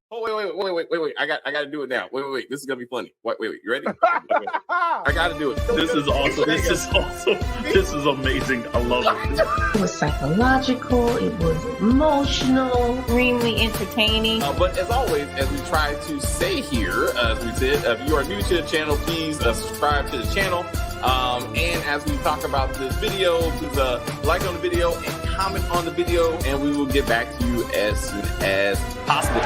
Oh wait! I got to do it now. Wait! This is gonna be funny. Wait! You ready? I got to do it. This is awesome. This is awesome. This is amazing. I love it. It was psychological. It was emotional. Extremely entertaining. But as always, as we try to say here, as we said, if you are new to the channel, please subscribe to the channel. And as we talk about this video, please like on the video and comment on the video, and we will get back to you as soon as possible.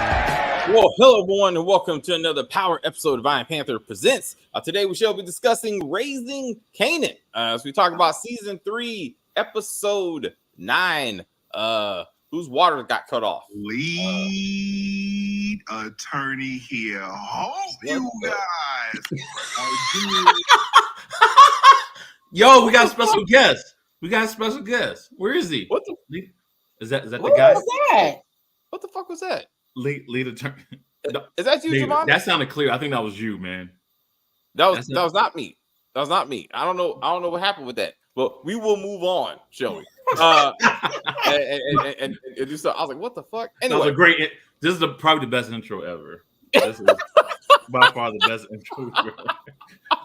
Well, hello everyone, and welcome to another power episode of Iron Panther Presents. Today we shall be discussing Raising Kanan as we talk about season 3, episode 9. Whose water got cut off? Lead attorney here. Hope you guys are Yo, we got a special guest. Where is he? What the? Is that the guy? What was that? What the fuck was that? Lead attorney. Is that you, Javon? That sounded clear. I think that was you, man. That was not me. That was not me. I don't know what happened with that. But we will move on, shall we? And do so. I was like, what the fuck? Anyway, that was a great. This is probably the best intro ever. This is by far the best intro ever.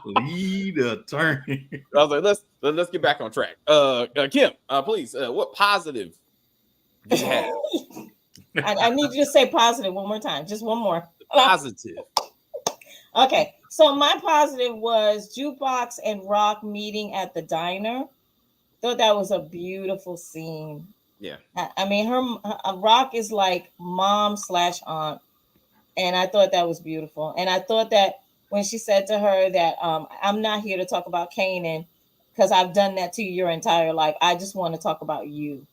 Lead attorney. I was like, let's get back on track. Kim, please, what positive do you have? I need you to say positive one more time. Just one more. Positive. Okay. So my positive was Jukebox and Rock meeting at the diner. Thought that was a beautiful scene. Yeah. I mean, her Rock is like mom/aunt. And I thought that was beautiful. And I thought that when she said to her that I'm not here to talk about Kanan because I've done that to you your entire life. I just want to talk about you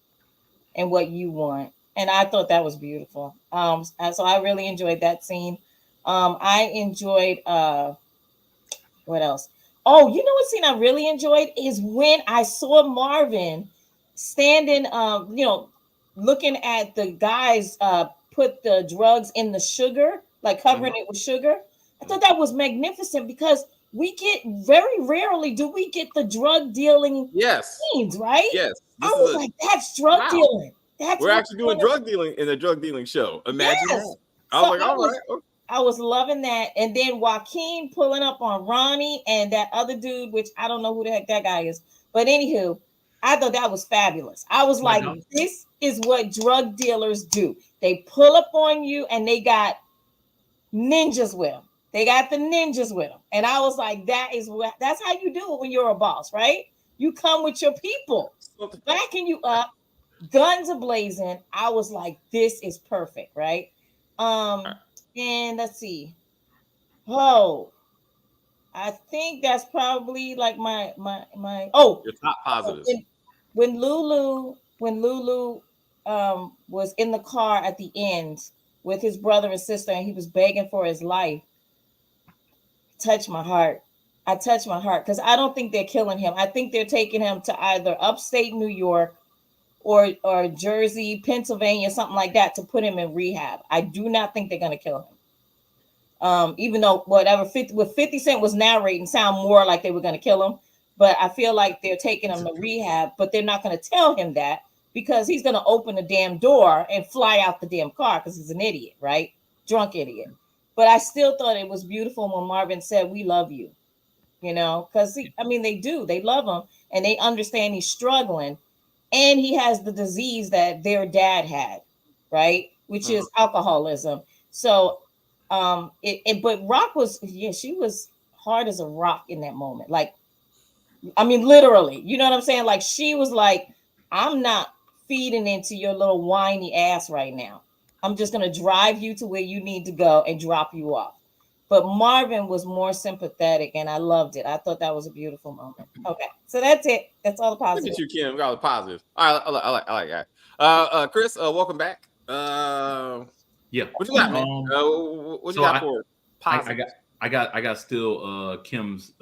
and what you want. And I thought that was beautiful. So I really enjoyed that scene. I enjoyed what else? Oh, you know what scene I really enjoyed is when I saw Marvin standing, looking at the guys put the drugs in the sugar, like covering it with sugar. I thought that was magnificent because we get very rarely do we get the drug dealing scenes, right? Yes. I was like, that's drug dealing. We're actually doing drug dealing in a drug dealing show. Imagine that. I was like, all right. I was loving that. And then Joaquin pulling up on Ronnie and that other dude, which I don't know who the heck that guy is. But anywho, I thought that was fabulous. I was like, this is what drug dealers do. They pull up on you and they got ninjas with them. They got the ninjas with them. And I was like, that's how you do it when you're a boss, right? You come with your people, backing you up, guns are blazing. I was like, this is perfect, right? And let's see. Oh, I think that's probably like my your top positives. When Lulu was in the car at the end with his brother and sister and he was begging for his life, touched my heart. I touched my heart because I don't think they're killing him. I think they're taking him to either upstate New York or Jersey, Pennsylvania, something like that to put him in rehab. I do not think they're going to kill him. Even though whatever 50 Cent was narrating sound more like they were going to kill him. But I feel like they're taking him to rehab, but they're not going to tell him that because he's going to open the damn door and fly out the damn car because he's an idiot, right? Drunk idiot. But I still thought it was beautiful when Marvin said, we love you, because they do. They love him and they understand he's struggling and he has the disease that their dad had, right? Which is alcoholism. So, but Rock was, she was hard as a rock in that moment. Like, literally, you know what I'm saying? Like, she was like, I'm not feeding into your little whiny ass right now. I'm just going to drive you to where you need to go and drop you off. But Marvin was more sympathetic and I loved it. I thought that was a beautiful moment. Okay. So that's it. That's all the positives. Look at you, Kim. Got all the positives. All right. I like that. Chris, welcome back. Yeah. What you got, man? What you got for positive? I got still Kim's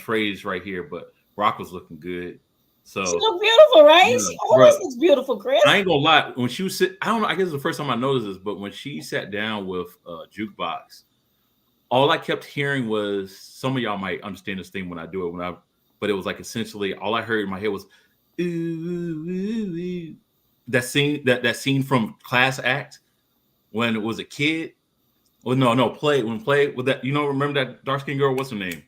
phrase right here, but Rock was looking good. So she looked beautiful, right? Yeah, she always looks beautiful, Chris. I ain't gonna lie. When she was I don't know. I guess it's the first time I noticed this, but when she sat down with Jukebox, all I kept hearing was, some of y'all might understand this thing when I do it, but it was like essentially all I heard in my head was ooh, ooh, ooh. That scene from Class Act when it was a kid. Well, no, play with that. Remember that dark skinned girl? What's her name?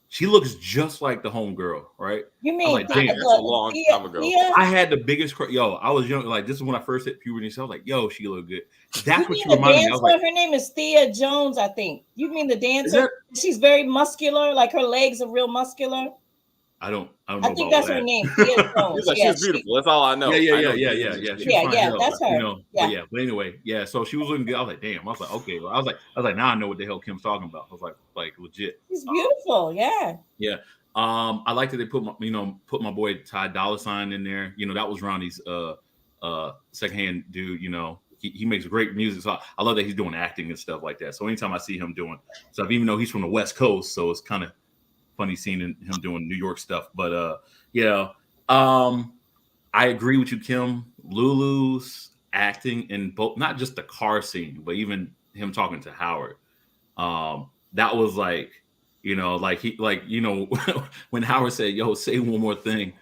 She looks just like the homegirl, right? You I was mean like, Damn, damn. that's a long time ago. I had the biggest I was young, like this is when I first hit puberty. So I was like, yo, she look good. That's You what she mean the reminded me. I was like, dancer? Her name is Thea Jones, I think. You mean the is dancer? that? She's very muscular, like her legs are real muscular. I don't know I think about that's her that. name, Thea Jones. She's like, she's beautiful. That's all I know. Yeah. I know She's Yeah, fine yeah, hell, that's her. Yeah. But anyway, yeah. So she was looking good. I was like, damn. I was like, okay. I was like, now I know what the hell Kim's talking about. I was like legit. She's beautiful. Yeah. Yeah. I like that they put my boy Ty Dolla $ign in there. That was Ronnie's secondhand dude. He makes great music. So I love that he's doing acting and stuff like that. So anytime I see him doing stuff, even though he's from the West Coast, so it's kind of funny seeing him doing New York stuff. But I agree with you, Kim. Lulu's acting in both, not just the car scene, but even him talking to Howard. That was like, when Howard said, "Yo, say one more thing,"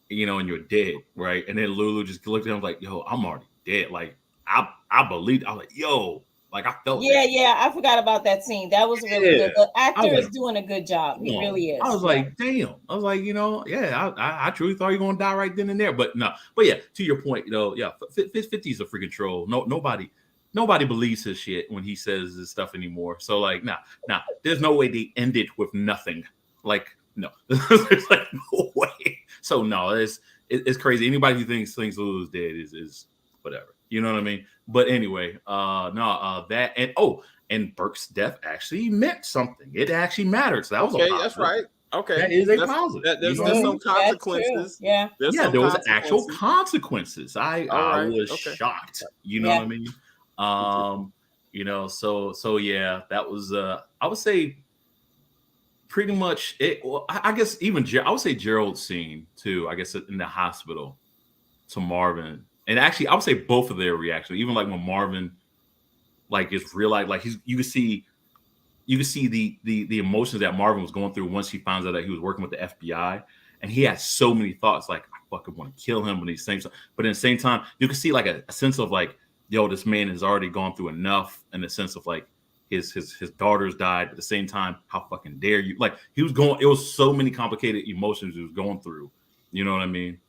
and you're dead, right? And then Lulu just looked at him like, "Yo, I'm already dead." Like I believed. I was like, "Yo." Like I felt Yeah, I forgot about that scene. That was really good. The actor is doing a good job. He really is. I was like, damn. I was like, I truly thought you were gonna die right then and there. But no, but yeah, to your point, 50 is a freaking troll. Nobody believes his shit when he says this stuff anymore. So like, nah, there's no way they end it with nothing. Like, no, there's like no way. So no, it's crazy. Anybody who thinks Lulu's dead is whatever. You know what I mean? But anyway, that and Burke's death actually meant something. It actually mattered. So that was okay. That's right. Okay, that is a positive. There's some consequences. Yeah, there was actual consequences. I was shocked. You know what I mean? So yeah, that was I would say pretty much it. Well, I guess even I would say Gerald's scene too. I guess in the hospital to Marvin. And actually, I would say both of their reactions, even like when Marvin, like is realized, like you can see the emotions that Marvin was going through once he found out that he was working with the FBI, and he had so many thoughts, like I fucking want to kill him, and these things. But at the same time, you can see like a sense of like, yo, this man has already gone through enough, in the sense of like his daughters died. At the same time, how fucking dare you? Like he was going. It was so many complicated emotions he was going through. You know what I mean?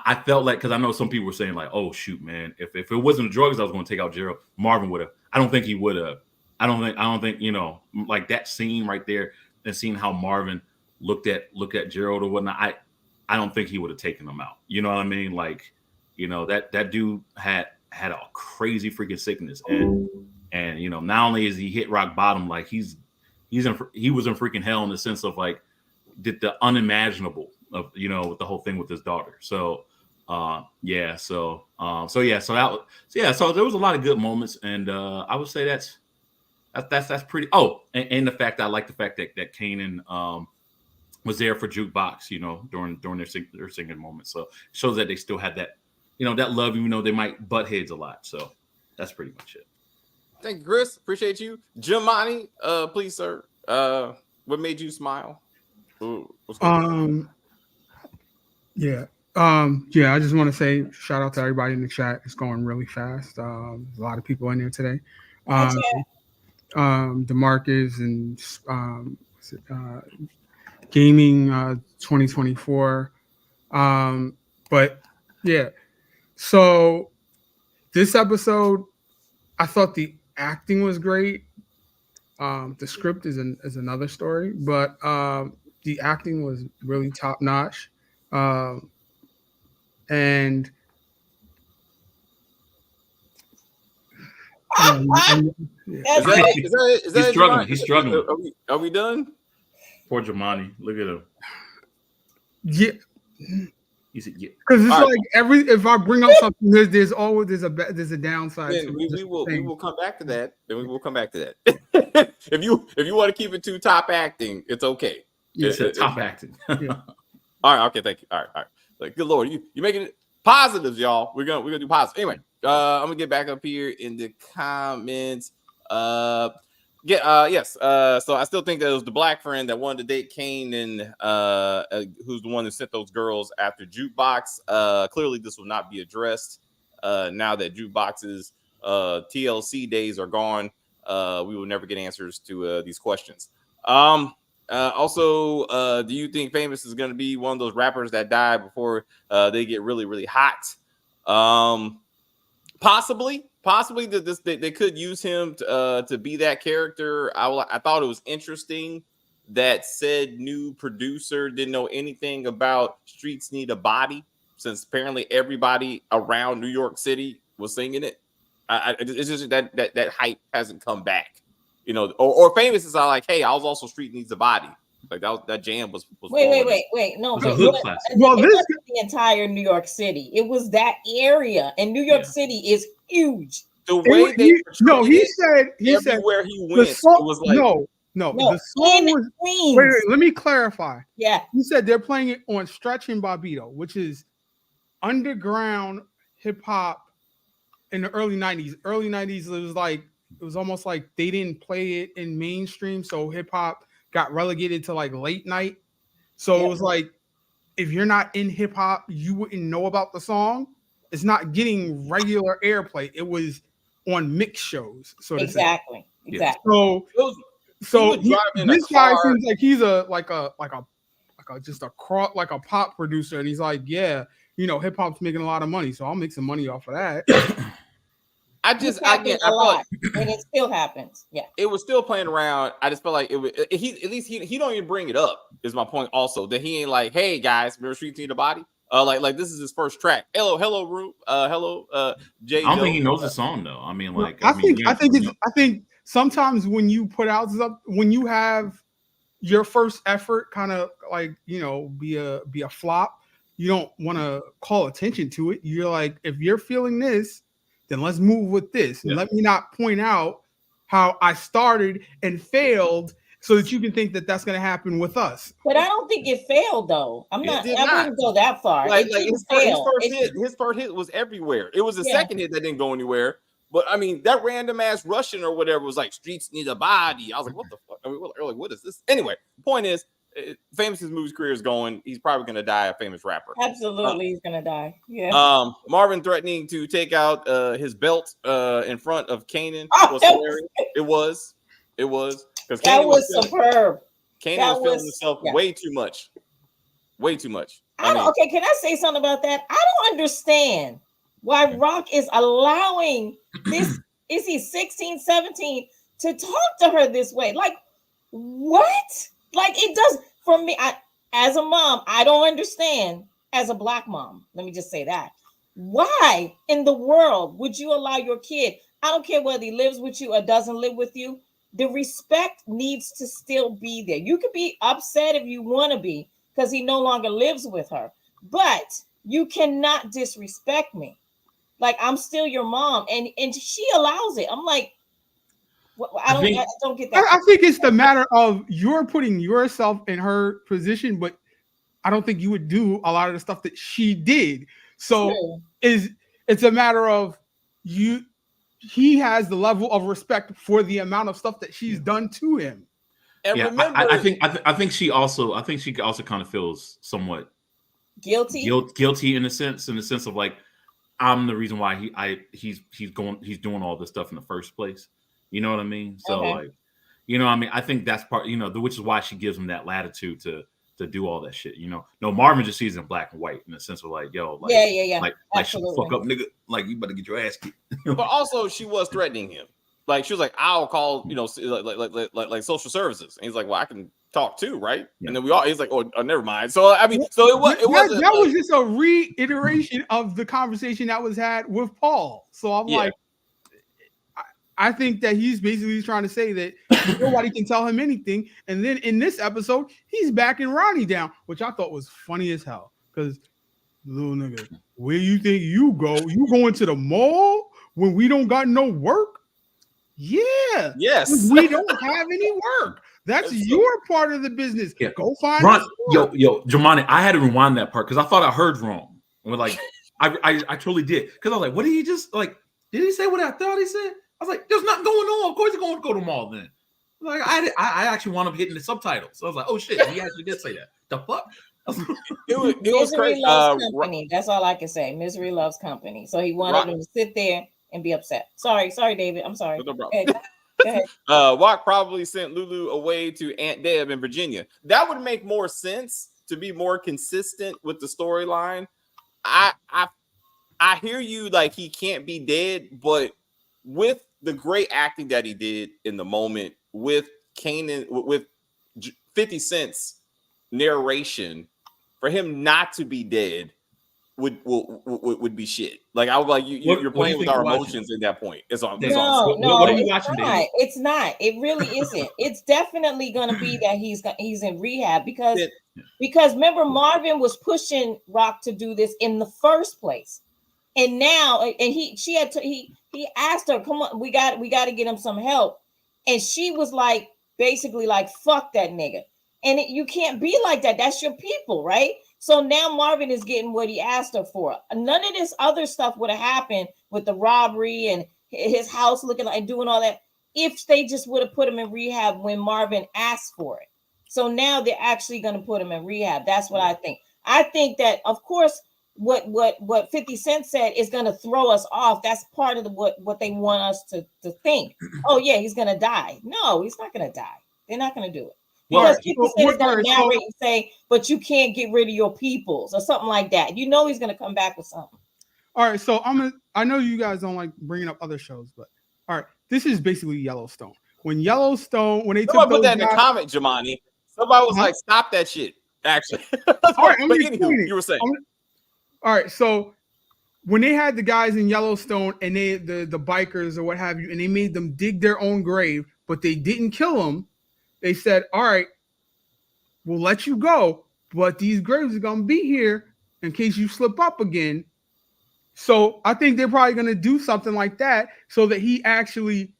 I felt like, because I know some people were saying like, oh shoot, man, if it wasn't the drugs I was going to take out Gerald, Marvin would have. I don't think he would have. I don't think like that scene right there and seeing how Marvin looked at Gerald or whatnot. I don't think he would have taken him out. You know what I mean? Like, that dude had a crazy freaking sickness, and not only is he hit rock bottom, like he was in freaking hell in the sense of like did the unimaginable of with the whole thing with his daughter. So so there was a lot of good moments, and I would say that's pretty. And the fact I like the fact that Kanan was there for Jukebox, during their singing moment. So it shows that they still had that that love, even though they might butt heads a lot. So that's pretty much it. Thank you, Chris. Appreciate you. Jimani, please, sir. What made you smile? Ooh, what's going on? I just want to say shout out to everybody in the chat. It's going really fast. A lot of people in there today. DeMarcus and Gaming 2024. But yeah, so this episode, I thought the acting was great. The script is another story, but the acting was really top notch. And is that He's struggling. He's struggling. Are we done? Poor Jimani. Look at him. Yeah. He said, yeah. Because it's like if I bring up something, there's always a downside. Yeah, we will come back to that. Then we will come back to that. if you want to keep it to top acting, it's okay. It's top acting. Yeah. All right. Okay. Thank you. All right. Like, good Lord, you making it positives, y'all. We're gonna do positive. Anyway, I'm gonna get back up here in the comments. Yes. So I still think that it was the black friend that wanted to date Kane, and who's the one who sent those girls after Jukebox. Clearly, this will not be addressed now that Jukebox is TLC days are gone. We will never get answers to these questions. Also, do you think Famous is going to be one of those rappers that die before they get really, really hot? Possibly that they could use him to be that character. I thought it was interesting that said new producer didn't know anything about Streets Need a Body, since apparently everybody around New York City was singing it. It's just that hype hasn't come back, you know. Or Famous is like, hey, I was also Street Needs a Body. Like that jam was wait. No, It's a but hood classic. Well, it this wasn't the entire New York City. It was that area, and New York City is huge. the way they he said everywhere he went, it song, was like no. The song was Queens. wait. Let me clarify. Yeah, He said they're playing it on Stretch and Bobbito, which is underground hip hop in the early 90s. Early 90s, it was almost like they didn't play it in mainstream, so hip hop got relegated to like late night. So it was like, if you're not in hip hop, you wouldn't know about the song. It's not getting regular airplay. It was on mix shows. So exactly. So this guy seems like he's just a pop producer, and he's like, yeah, you know, hip hop's making a lot of money, so I'll make some money off of that. I get a lot, and it still happens. Yeah, it was still playing around. I just felt like he don't even bring it up. Is my point also that he ain't like, hey guys, remember Streets Need a Body? Like this is his first track. Hello, Root. Hello, Jay. I don't think he knows the song though. I mean, like, I think sometimes when you put out stuff, when you have your first effort kind of like, you know, be a flop, you don't want to call attention to it. You're like, if you're feeling this, then let's move with this. And let me not point out how I started and failed, so that you can think that that's going to happen with us. But I don't think it failed though. I wouldn't go that far. Like his first hit was everywhere. It was the second hit that didn't go anywhere. But I mean, that random ass Russian or whatever was like Streets Need a Body. I was like, what the fuck? I mean, like, what is this? Anyway, the point is, Famous's movie career is going. He's probably going to die a famous rapper. Absolutely, he's going to die. Yeah. Marvin threatening to take out his belt in front of Kanan was hilarious. It was because that was superb. Kanan was feeling himself way too much. Way too much. Okay, can I say something about that? I don't understand why Rock is allowing this. Is he 16, 17 to talk to her this way? Like, what? Like, it does for me. As a mom, I don't understand. As a black mom, let me just say that. Why in the world would you allow your kid? I don't care whether he lives with you or doesn't live with you. The respect needs to still be there. You could be upset if you want to be because he no longer lives with her, but you cannot disrespect me. Like, I'm still your mom, and she allows it. I'm like, I don't get that. I think it's the matter of you're putting yourself in her position, but I don't think you would do a lot of the stuff that she did. So it's a matter of you. He has the level of respect for the amount of stuff that she's done to him. And remember, I think she also kind of feels somewhat guilty in a sense of like, I'm the reason why he's doing all this stuff in the first place. You know what I mean? So like, you know, I mean, I think that's part, you know, which is why she gives him that latitude to do all that shit. You know, no, Marvin just sees it in black and white in the sense of like, yo, like, like shut the fuck up, nigga. Like, you better get your ass kicked. But also, she was threatening him. Like, she was like, I'll call, you know, like social services. And he's like, well, I can talk too, right? Yeah. And then he's like, oh, never mind. So I mean, so it wasn't that was just a reiteration of the conversation that was had with Paul. So I'm like, I think that he's basically trying to say that nobody can tell him anything. And then in this episode, he's backing Ronnie down, which I thought was funny as hell. Because, little nigga, where you think you go? You going to the mall when we don't got no work? Yeah. Yes. We don't have any work. That's your part of the business. Yeah. Go find Yo, Jamani, I had to rewind that part because I thought I heard wrong. Like, I truly did. Because I was like, what did he just, like, did he say what I thought he said? I was like, there's nothing going on. Of course he's going to go to the mall then. Like, I actually wound up hitting the subtitles. So I was like, oh shit, he actually did say that. The fuck? It was crazy. Loves company. That's all I can say. Misery loves company. So he wanted him to sit there and be upset. Sorry, David. I'm sorry. No problem. Go ahead. Watt probably sent Lulu away to Aunt Deb in Virginia. That would make more sense to be more consistent with the storyline. I hear you, like he can't be dead, but with the great acting that he did in the moment, with Kanan, with 50 Cent's narration, for him not to be dead would be shit. Like I was like, you're playing with our emotions at that point. It's on. No, what are you it's watching, not. Dave? It's not. It really isn't. It's definitely gonna be that he's in rehab because remember Marvin was pushing Rock to do this in the first place, and now and he asked her, come on, we got to get him some help, and she was like basically like fuck that nigga, and you can't be like that. That's your people, right? So now Marvin is getting what he asked her for. None of this other stuff would have happened with the robbery and his house looking like and doing all that if they just would have put him in rehab when Marvin asked for it. So now they're actually going to put him in rehab. That's what I think. I think that, of course, what 50 Cent said is going to throw us off. That's part of what they want us to think. Oh, yeah, he's going to die. No, he's not going to die. They're not going to do it. Because people say he's going to narrate and say, but you can't get rid of your peoples or something like that. You know he's going to come back with something. All right, so I know you guys don't like bringing up other shows, but all right, this is basically Yellowstone. When they Somebody put that in the comment, Jamani. Somebody was like, stop that shit, actually. All right, but anywho, you were saying. All right, so when they had the guys in Yellowstone and the bikers or what have you, and they made them dig their own grave, but they didn't kill them. They said, all right, we'll let you go, but these graves are going to be here in case you slip up again. So I think they're probably going to do something like that so that he actually,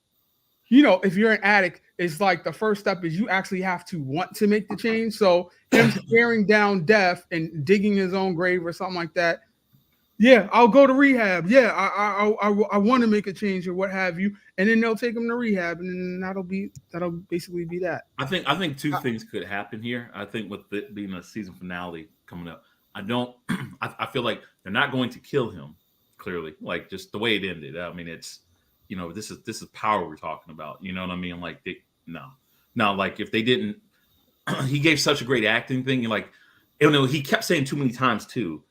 if you're an addict, it's like the first step is you actually have to want to make the change. So him staring down death and digging his own grave or something like that. Yeah, I'll go to rehab. Yeah, I want to make a change or what have you, and then they'll take him to rehab, and then that'll basically be that. I think two things could happen here. I think with it being a season finale coming up, I feel like they're not going to kill him. Clearly, like just the way it ended. I mean, it's this is power we're talking about. You know what I mean? Like no, like if they didn't, he gave such a great acting thing. Like, he kept saying too many times too.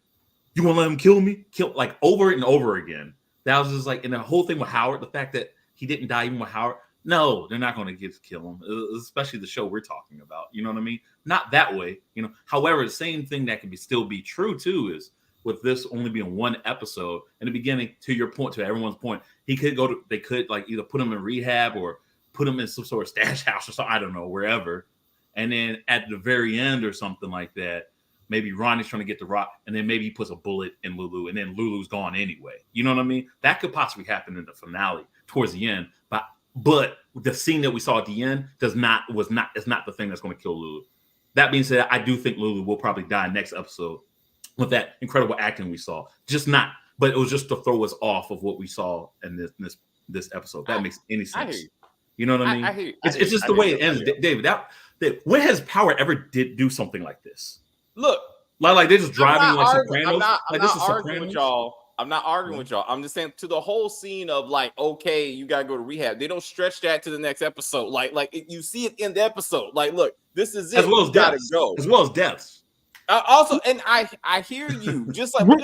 You want to let him kill me? Kill, like over and over again. That was just like, and the whole thing with Howard, the fact that he didn't die even with Howard. No, they're not going to get to kill him, especially the show we're talking about. You know what I mean? Not that way. However, the same thing that can still be true too is with this only being one episode in the beginning. To your point, to everyone's point, they could like either put him in rehab or put him in some sort of stash house or something. I don't know, wherever. And then at the very end or something like that, maybe Ronnie's trying to get the Rock, and then maybe he puts a bullet in Lulu, and then Lulu's gone anyway. You know what I mean? That could possibly happen in the finale towards the end. But the scene that we saw at the end is not the thing that's going to kill Lulu. That being said, I do think Lulu will probably die next episode with that incredible acting we saw. But it was just to throw us off of what we saw in this episode. That makes any sense. You know what I mean? It's just the way it ends, David. When has Power ever do something like this? Look, like they're just driving like Sopranos. I'm not arguing with y'all. I'm not arguing with y'all. I'm just saying to the whole scene of like, okay, you gotta go to rehab. They don't stretch that to the next episode. You see it in the episode. Like, look, this is it. As well as deaths. Go. As well as deaths. Also, and I hear you. Just like we're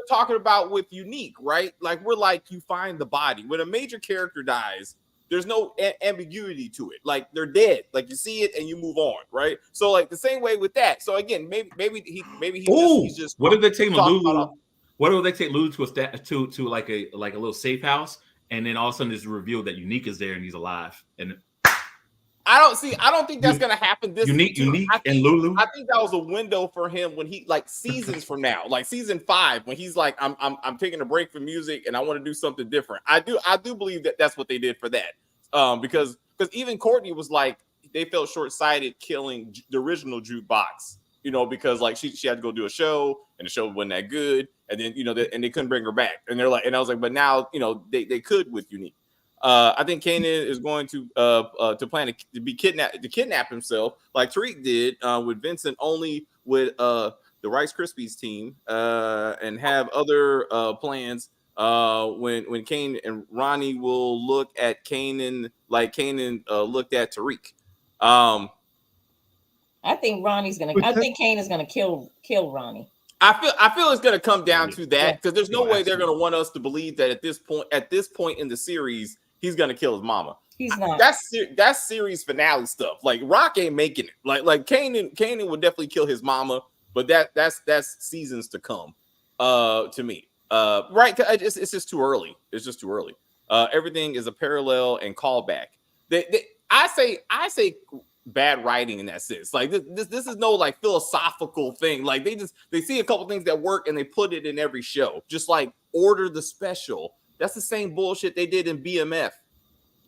talking about with Unique, right? Like we're like, you find the body when a major character dies. There's no ambiguity to it. Like they're dead. Like you see it and you move on, right? So like the same way with that. So again, maybe he's just. What if they take Lulu? What if they take Lulu to like a little safe house, and then all of a sudden it's revealed that Unique is there and he's alive? And I don't think that's gonna happen. This Unique and Lulu. I think that was a window for him when he like seasons from now, like season 5, when he's like, I'm taking a break from music and I want to do something different. I do believe that that's what they did for that. Because even Courtney was like, they felt short-sighted killing the original Jukebox, because like she had to go do a show and the show wasn't that good, and then and they couldn't bring her back, and they're like, and I was like, but now they could with Unique. I think Kanan is going to plan to kidnap himself like Tariq did with Vincent, only with the Rice Krispies team, and have other plans when Kane and Ronnie will look at Kanan like Kanan looked at Tariq. I think Kane is gonna kill Ronnie. I feel it's gonna come down to Yeah. that because there's no way they're gonna want us to believe that at this point in the series he's gonna kill his mama. He's not. That's series finale stuff. Like Rock ain't making it. Like Kanan would definitely kill his mama, but that's seasons to come. To me, right? It's just too early. It's just too early. Everything is a parallel and callback. I say bad writing in that sense. Like this is no like philosophical thing. Like they see a couple things that work and they put it in every show. Just like Order the Special. That's the same bullshit they did in BMF.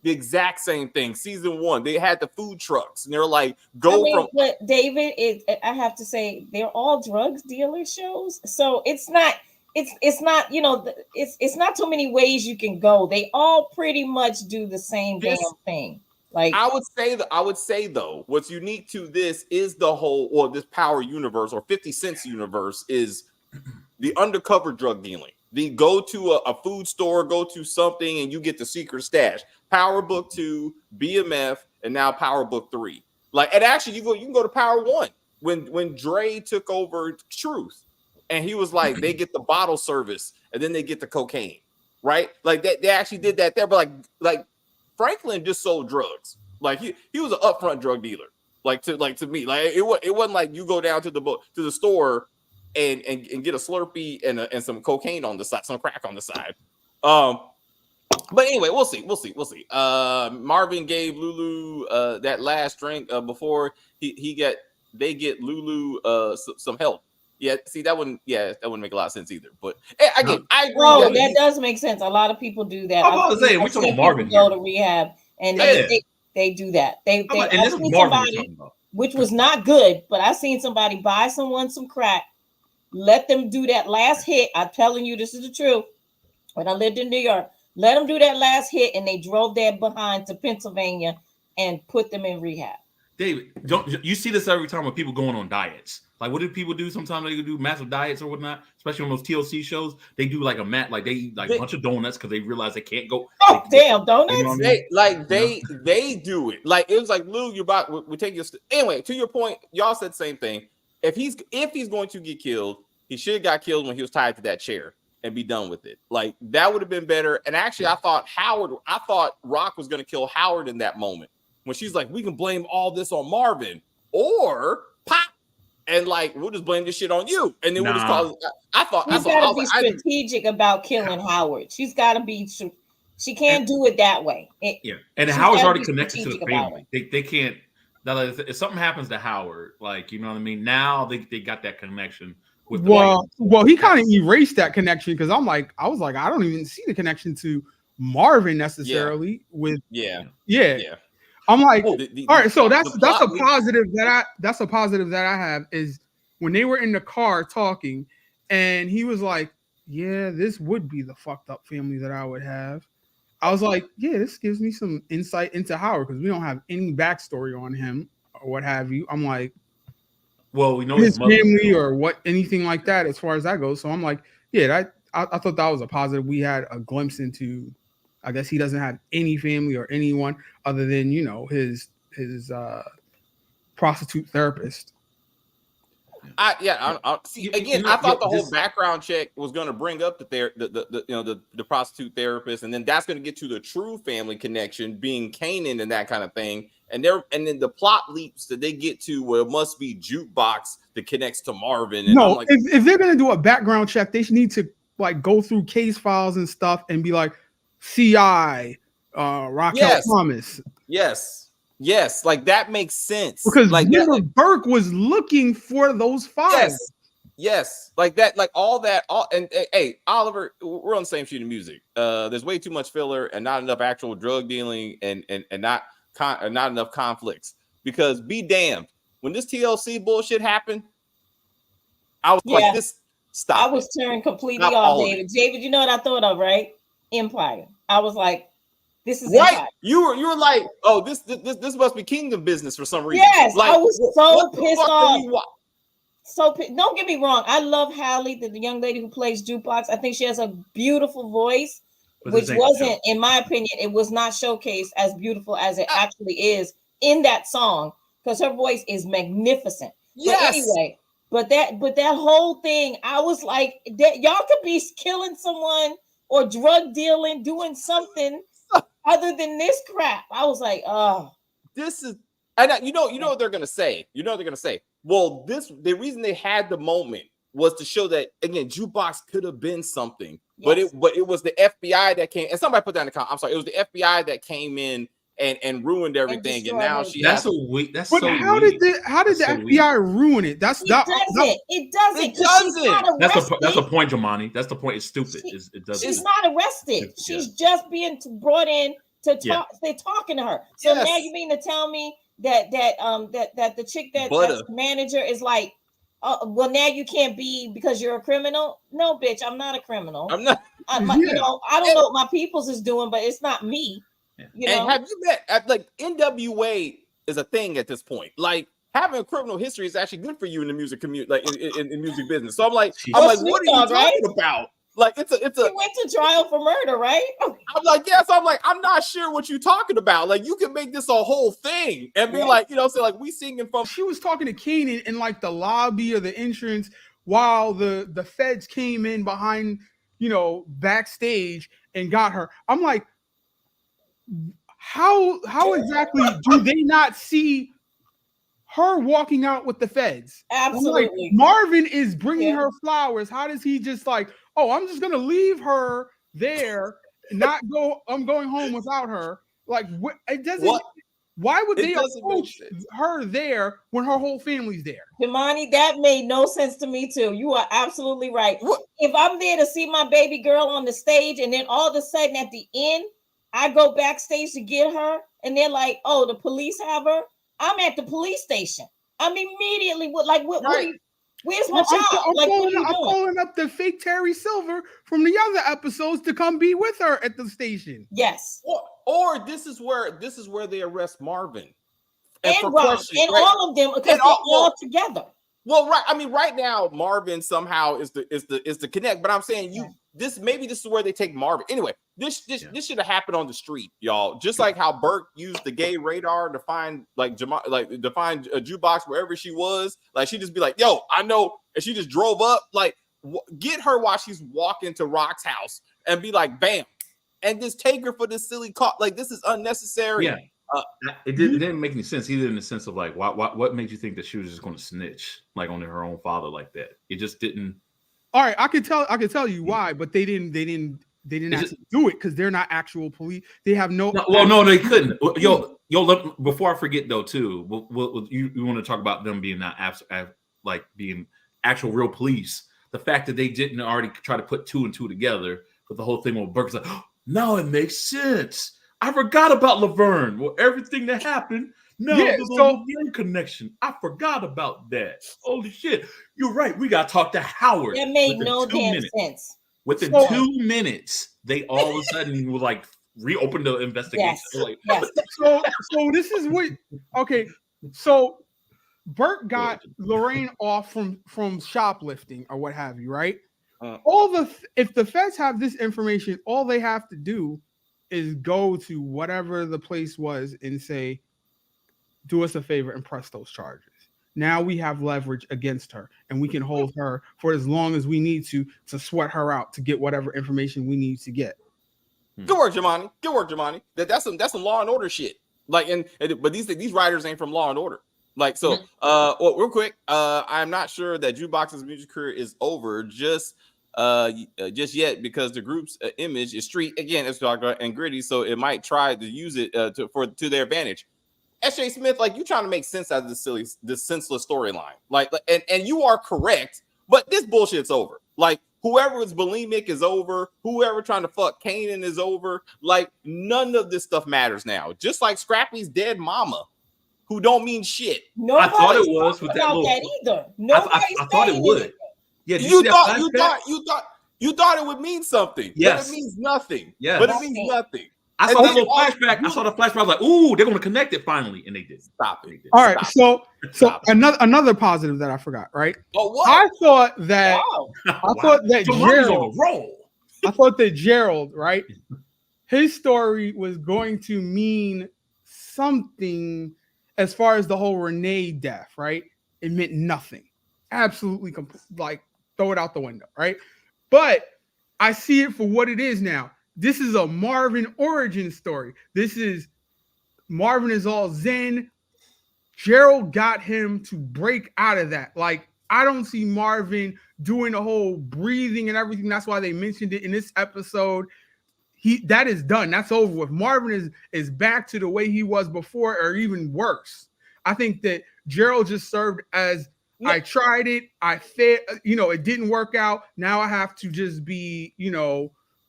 The exact same thing. Season 1, they had the food trucks, and they're like, But David, I have to say, they're all drug dealer shows, so it's not. It's not. It's not too many ways you can go. They all pretty much do the same damn thing. Like I would say though, what's unique to this is the whole, or this Power universe or 50 Cent's universe is the undercover drug dealing. The go to a food store, go to something, and you get the secret stash. Power Book 2, BMF, and now Power Book 3. Like, and actually, you can go to Power 1 when Dre took over Truth, and he was like, they get the bottle service, and then they get the cocaine, right? Like they actually did that there, but like Franklin just sold drugs. Like he was an upfront drug dealer. Like to me, like it wasn't like you go down to the store and get a Slurpee and some cocaine on the side, some crack on the side. But anyway, we'll see. Marvin gave Lulu that last drink before they get Lulu some help. Yeah, see that wouldn't make a lot of sense either. But again, I agree. Oh, that does make sense. A lot of people do that. I'm about to say, we talking about Marvin go to rehab and they do that. They and this is Marvin, which was not good, but I seen somebody buy someone some crack, let them do that last hit. I'm telling you, this is the truth. When I lived in New York, let them do that last hit, and they drove their behind to Pennsylvania and put them in rehab. David, don't you see this every time when people going on diets? Like, what do people do? Sometimes they do massive diets or whatnot, especially on those TLC shows. They do like they eat like a bunch of donuts because they realize they can't go. Oh, damn, donuts! You know what I mean? They do it. Like it was like, Lou, you're about we take your anyway. To your point, y'all said the same thing. If he's going to get killed, he should have got killed when he was tied to that chair and be done with it. Like that would have been better. And actually, I thought Rock was going to kill Howard in that moment when she's like, we can blame all this on Marvin or Pop. And like we'll just blame this shit on you, and then we'll just call. I thought she's got to be strategic about killing Howard. She's got to be. She can't do it that way. And Howard's already connected to the family. They can't. If something happens to Howard, like you know what I mean. Now they got that connection with. Well, he kind of erased that connection because I was like, I don't even see the connection to Marvin necessarily. Yeah. I'm like, all right, so that's a positive that I have is when they were in the car talking, and he was like, "Yeah, this would be the fucked up family that I would have." I was like, "Yeah, this gives me some insight into Howard because we don't have any backstory on him or what have you." I'm like, "Well, we know his family or what anything like that as far as that goes." So I'm like, "Yeah, I thought that was a positive. We had a glimpse into." I guess he doesn't have any family or anyone other than, his prostitute therapist. I thought the whole background check was going to bring up the prostitute therapist, and then that's going to get to the true family connection being Kanan and that kind of thing. And then the plot leaps that they get to where it must be Jukebox that connects to Marvin. And no, if they're going to do a background check, they need to like go through case files and stuff and be like, CI, Raquel Thomas. Yes, like that makes sense. Because like Burke was looking for those files. Yes, like that, like all that. And hey, Oliver, we're on the same sheet of music. There's way too much filler and not enough actual drug dealing and not enough conflicts. Because be damned, when this TLC bullshit happened, I was like, this stop. I was turned completely off, David. David, you know what I thought of, right? Empire. I was like, this is right. Empire. You were like, oh, this must be kingdom business for some reason. Yes, like, I was so pissed off. So don't get me wrong. I love Hallie, the young lady who plays Jukebox. I think she has a beautiful voice, which wasn't, in my opinion, it was not showcased as beautiful as it actually is in that song, because her voice is magnificent. Yes. But anyway, but that whole thing, I was like, that y'all could be killing someone or drug dealing, doing something other than this crap. I was like, oh, this is, and you know what they're gonna say. You know what they're gonna say. Well, the reason they had the moment was to show that, again, Jukebox could have been something, yes. but it was the FBI that came, and somebody put that in the comment. I'm sorry, it was the FBI that came in and ruined everything, and now she. That's so weak. That's but so how weak. did the FBI ruin it? It doesn't. That's the point, Jemani. That's the point. It's stupid. It doesn't. She's not arrested. She's just being brought in to talk. They're talking to her. So now you mean to tell me that the chick that's the manager is like, well, now you can't be because you're a criminal? No, bitch, I'm not a criminal. I'm not. You know, I don't know what my peoples is doing, but it's not me. Yeah. You know? And have you met, like, NWA is a thing at this point. Like, having a criminal history is actually good for you in the music community, like in music business. So I'm like, what are you talking about? Like, it's a. He went to trial for murder, right? I'm like, yes. I'm like, I'm not sure what you're talking about. Like, you can make this a whole thing and be like, you know, so like we singing from. She was talking to Kanan in like the lobby of the entrance while the feds came in behind, you know, backstage and got her. I'm like, how exactly do they not see her walking out with the feds? Absolutely. Like, Marvin is bringing her flowers. How does he just like, oh, I'm just gonna leave her there, not go? I'm going home without her. Like, it doesn't. What? Why would they approach her there when her whole family's there? Jemani, that made no sense to me too. You are absolutely right. What? If I'm there to see my baby girl on the stage, and then all of a sudden at the end, I go backstage to get her, and they're like, "Oh, the police have her." I'm at the police station. I'm immediately where's my child? I'm calling up the fake Terry Silver from the other episodes to come be with her at the station. Yes. Or this is where they arrest Marvin and Rob and all of them, because they're all together. Well, right. I mean, right now Marvin somehow is the connect, but I'm saying this is where they take Marvin. Anyway, this should have happened on the street, y'all. Just like how Burke used the gay radar to find to find a Jukebox wherever she was. Like, she just be like, "Yo, I know," and she just drove up. Like, get her while she's walking to Rock's house and be like, "Bam," and just take her for this silly call. Like, this is unnecessary. Yeah. It didn't make any sense either, in the sense of like, what made you think that she was just going to snitch like on her own father like that? It just didn't. All right, I could tell you why, but they didn't actually do it because they're not actual police. They have no. No, they couldn't. Yo, before I forget though, too, you want to talk about them being not being actual real police? The fact that they didn't already try to put two and two together, but the whole thing with Burke's like, oh, now it makes sense. I forgot about Laverne. Well, everything that happened. No, there's a Laverne connection. I forgot about that. Holy shit. You're right. We got to talk to Howard. That made no damn sense. Within 2 minutes, they all of a sudden were like reopen the investigation. Yes. So this is what. Okay. So Burke got Lorraine off from shoplifting or what have you, right? If the feds have this information, all they have to do is go to whatever the place was and say, do us a favor and press those charges. Now we have leverage against her, and we can hold her for as long as we need to sweat her out to get whatever information we need to get. Good work, Jemani. Good work, Jemani. That's some Law and Order shit. Like, but these writers ain't from Law and Order. Like, so well, real quick, I'm not sure that Jukebox's music career is over just yet, because the group's image is street again, as talked about, and gritty, so it might try to use it to their advantage. S.J. Smith, like, you trying to make sense out of this senseless storyline, like, and you are correct, but this bullshit's over. Like, whoever is bulimic is over. Whoever trying to fuck Kanan is over. Like, none of this stuff matters now. Just like Scrappy's dead mama, who don't mean shit. I thought it was with that little. Either. I thought it would. Yeah, you thought it would mean something. Yes. But it means nothing. Yes. But it means nothing. I saw that little flashback. I saw the flashback. I was like, "Ooh, they're going to connect it finally," and they did. Stop it. All right, so another positive that I forgot. Right? Oh, what? I thought that Wow. thought that Gerald's on the roll. I thought that Gerald, right? His story was going to mean something as far as the whole Renee death, right? It meant nothing. Absolutely, like throw it out the window, right? But I see it for what it is now. This is a Marvin origin story. This is Marvin is all zen. Gerald got him to break out of that. Like, I don't see Marvin doing the whole breathing and everything. That's why they mentioned it in this episode. That is done. That's over with. Marvin is back to the way he was before, or even worse. I think that Gerald just served as I tried it. I failed. It didn't work out. Now I have to just be,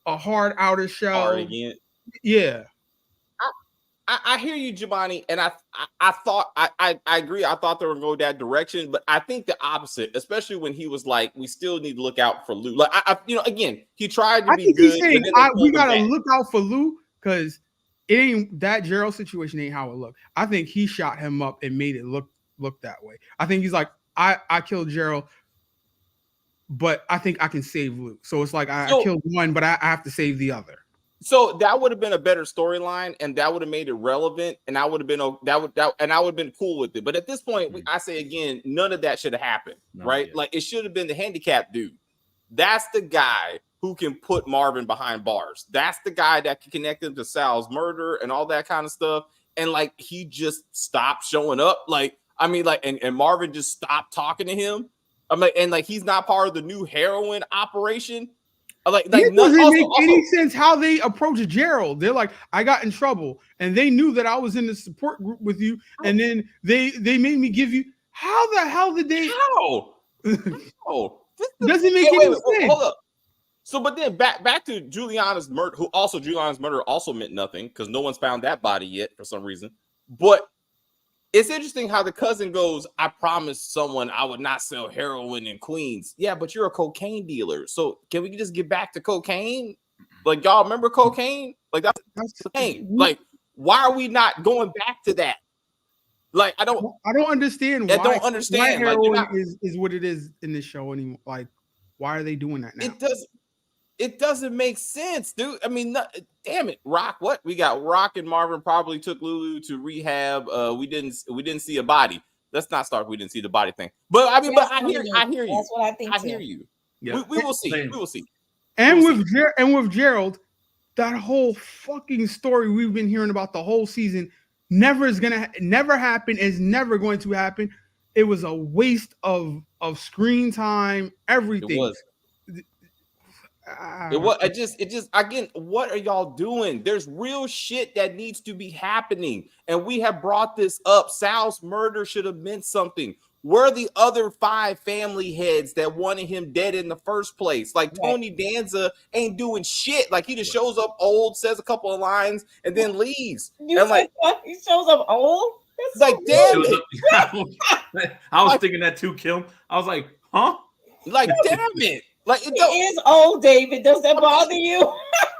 a hard outer shell. Hard again. Yeah. I hear you, Giovanni, and I thought I agree. I thought they were going to go that direction, but I think the opposite, especially when he was like, "We still need to look out for Lou." Like, again, he tried to be good. He's saying, we gotta look out for Lou because it ain't that Gerald situation ain't how it looked. I think he shot him up and made it look that way. I think he's like, I killed Gerald, but I think I can save Lou. So it's like I killed one, but I have to save the other. So that would have been a better storyline, and that would have made it relevant, and I would have been cool with it. But at this point, I say again, none of that should have happened, right? Like, it should have been the handicapped dude. That's the guy who can put Marvin behind bars. That's the guy that can connect him to Sal's murder and all that kind of stuff. And like, he just stopped showing up. Like, I mean, like, and Marvin just stopped talking to him. I'm like, and like, he's not part of the new heroin operation. Like it doesn't make any sense how they approach Gerald. They're like, I got in trouble, and they knew that I was in the support group with you, and then they made me give you. How the hell did they? How? Doesn't make any sense. Hold up. So, but then back to Juliana's murder, Juliana's murder also meant nothing because no one's found that body yet for some reason. But it's interesting how the cousin goes, I promised someone I would not sell heroin in Queens. Yeah, but you're a cocaine dealer. So can we just get back to cocaine? Like, y'all remember cocaine? Like, that's the thing. Like, why are we not going back to that? Like, I don't understand why. I don't understand. Why heroin is what it is in this show anymore. Like, why are they doing that now? It doesn't make sense, dude. I mean, damn it, Rock. What we got? Rock and Marvin probably took Lulu to rehab. We didn't see a body. Let's not start. We didn't see the body thing. But I mean, I hear you. That's what I think. I hear you. Yeah. We will see. We will see. And with Gerald, that whole fucking story we've been hearing about the whole season never happen. Is never going to happen. It was a waste of screen time. Everything. It was. It just again, what are y'all doing? There's real shit that needs to be happening, and we have brought this up. Sal's murder should have meant something. Where are the other 5 family heads that wanted him dead in the first place? Like, Tony Danza ain't doing shit. Like, he just shows up old, says a couple of lines, and then leaves. And like, he shows up old. That's like, damn it. I was thinking that too, Kim. I was like, huh? Like, damn it. Like, it is old, David. Does that bother you?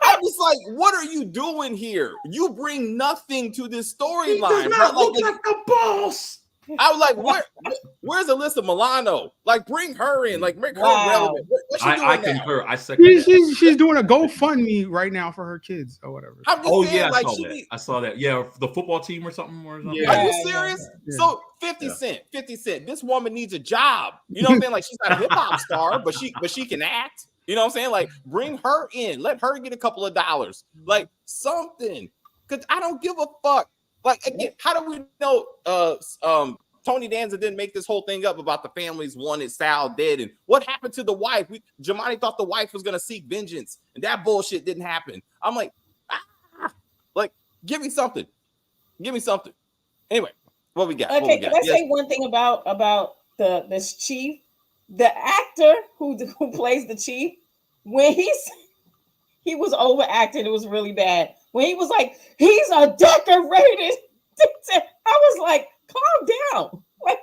I was like, what are you doing here? You bring nothing to this storyline. He does not look like the boss. I was like, where's Alyssa Milano? Like, bring her in. Like, make her relevant. What's she doing I now? concur. I second that. She's doing a GoFundMe right now for her kids or whatever. I saw that. Yeah, the football team or something. Yeah. Are you serious? Yeah. So 50 Cent. This woman needs a job. You know what I'm saying? Like, she's not a hip hop star, but she can act. You know what I'm saying? Like, bring her in. Let her get a couple of dollars. Like, something. Because I don't give a fuck. Like, again, how do we know Tony Danza didn't make this whole thing up about the families wanted Sal dead? And what happened to the wife? Jamani thought the wife was going to seek vengeance, and that bullshit didn't happen. I'm like, give me something. Give me something. Anyway, what we got? Okay, can I say one thing about this chief? The actor who plays the chief, when he was overacting, it was really bad. When he was like, he's a decorated, I was like, calm down. Like,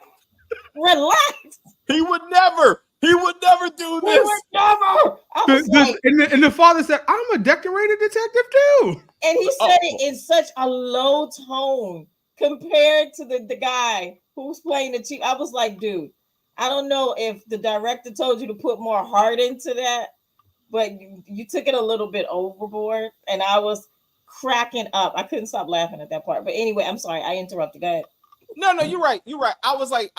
relax. He would never. He would never do He this. would never. I was like, And the father said, "I'm a decorated detective too." and he said it in such a low tone compared to the guy who's playing the chief. I was like, dude, I don't know if the director told you to put more heart into that, but you took it a little bit overboard, and I was cracking up. I couldn't stop laughing at that part. But anyway, I'm sorry, I interrupted. Go ahead. No, you're right. You're right. I was like,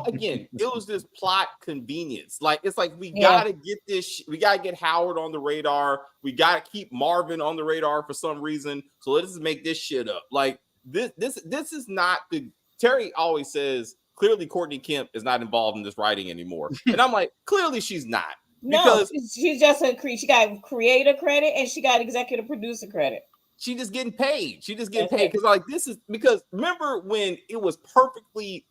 again, it was just plot convenience. Like, it's like we gotta get this. We gotta get Howard on the radar. We gotta keep Marvin on the radar for some reason. So let's just make this shit up. Like this is not the. Terry always says clearly Courtney Kemp is not involved in this writing anymore, and I'm like, clearly she's not. No, she's just she got creator credit and she got executive producer credit. She just getting paid. She just getting paid because like this is because remember when it was perfectly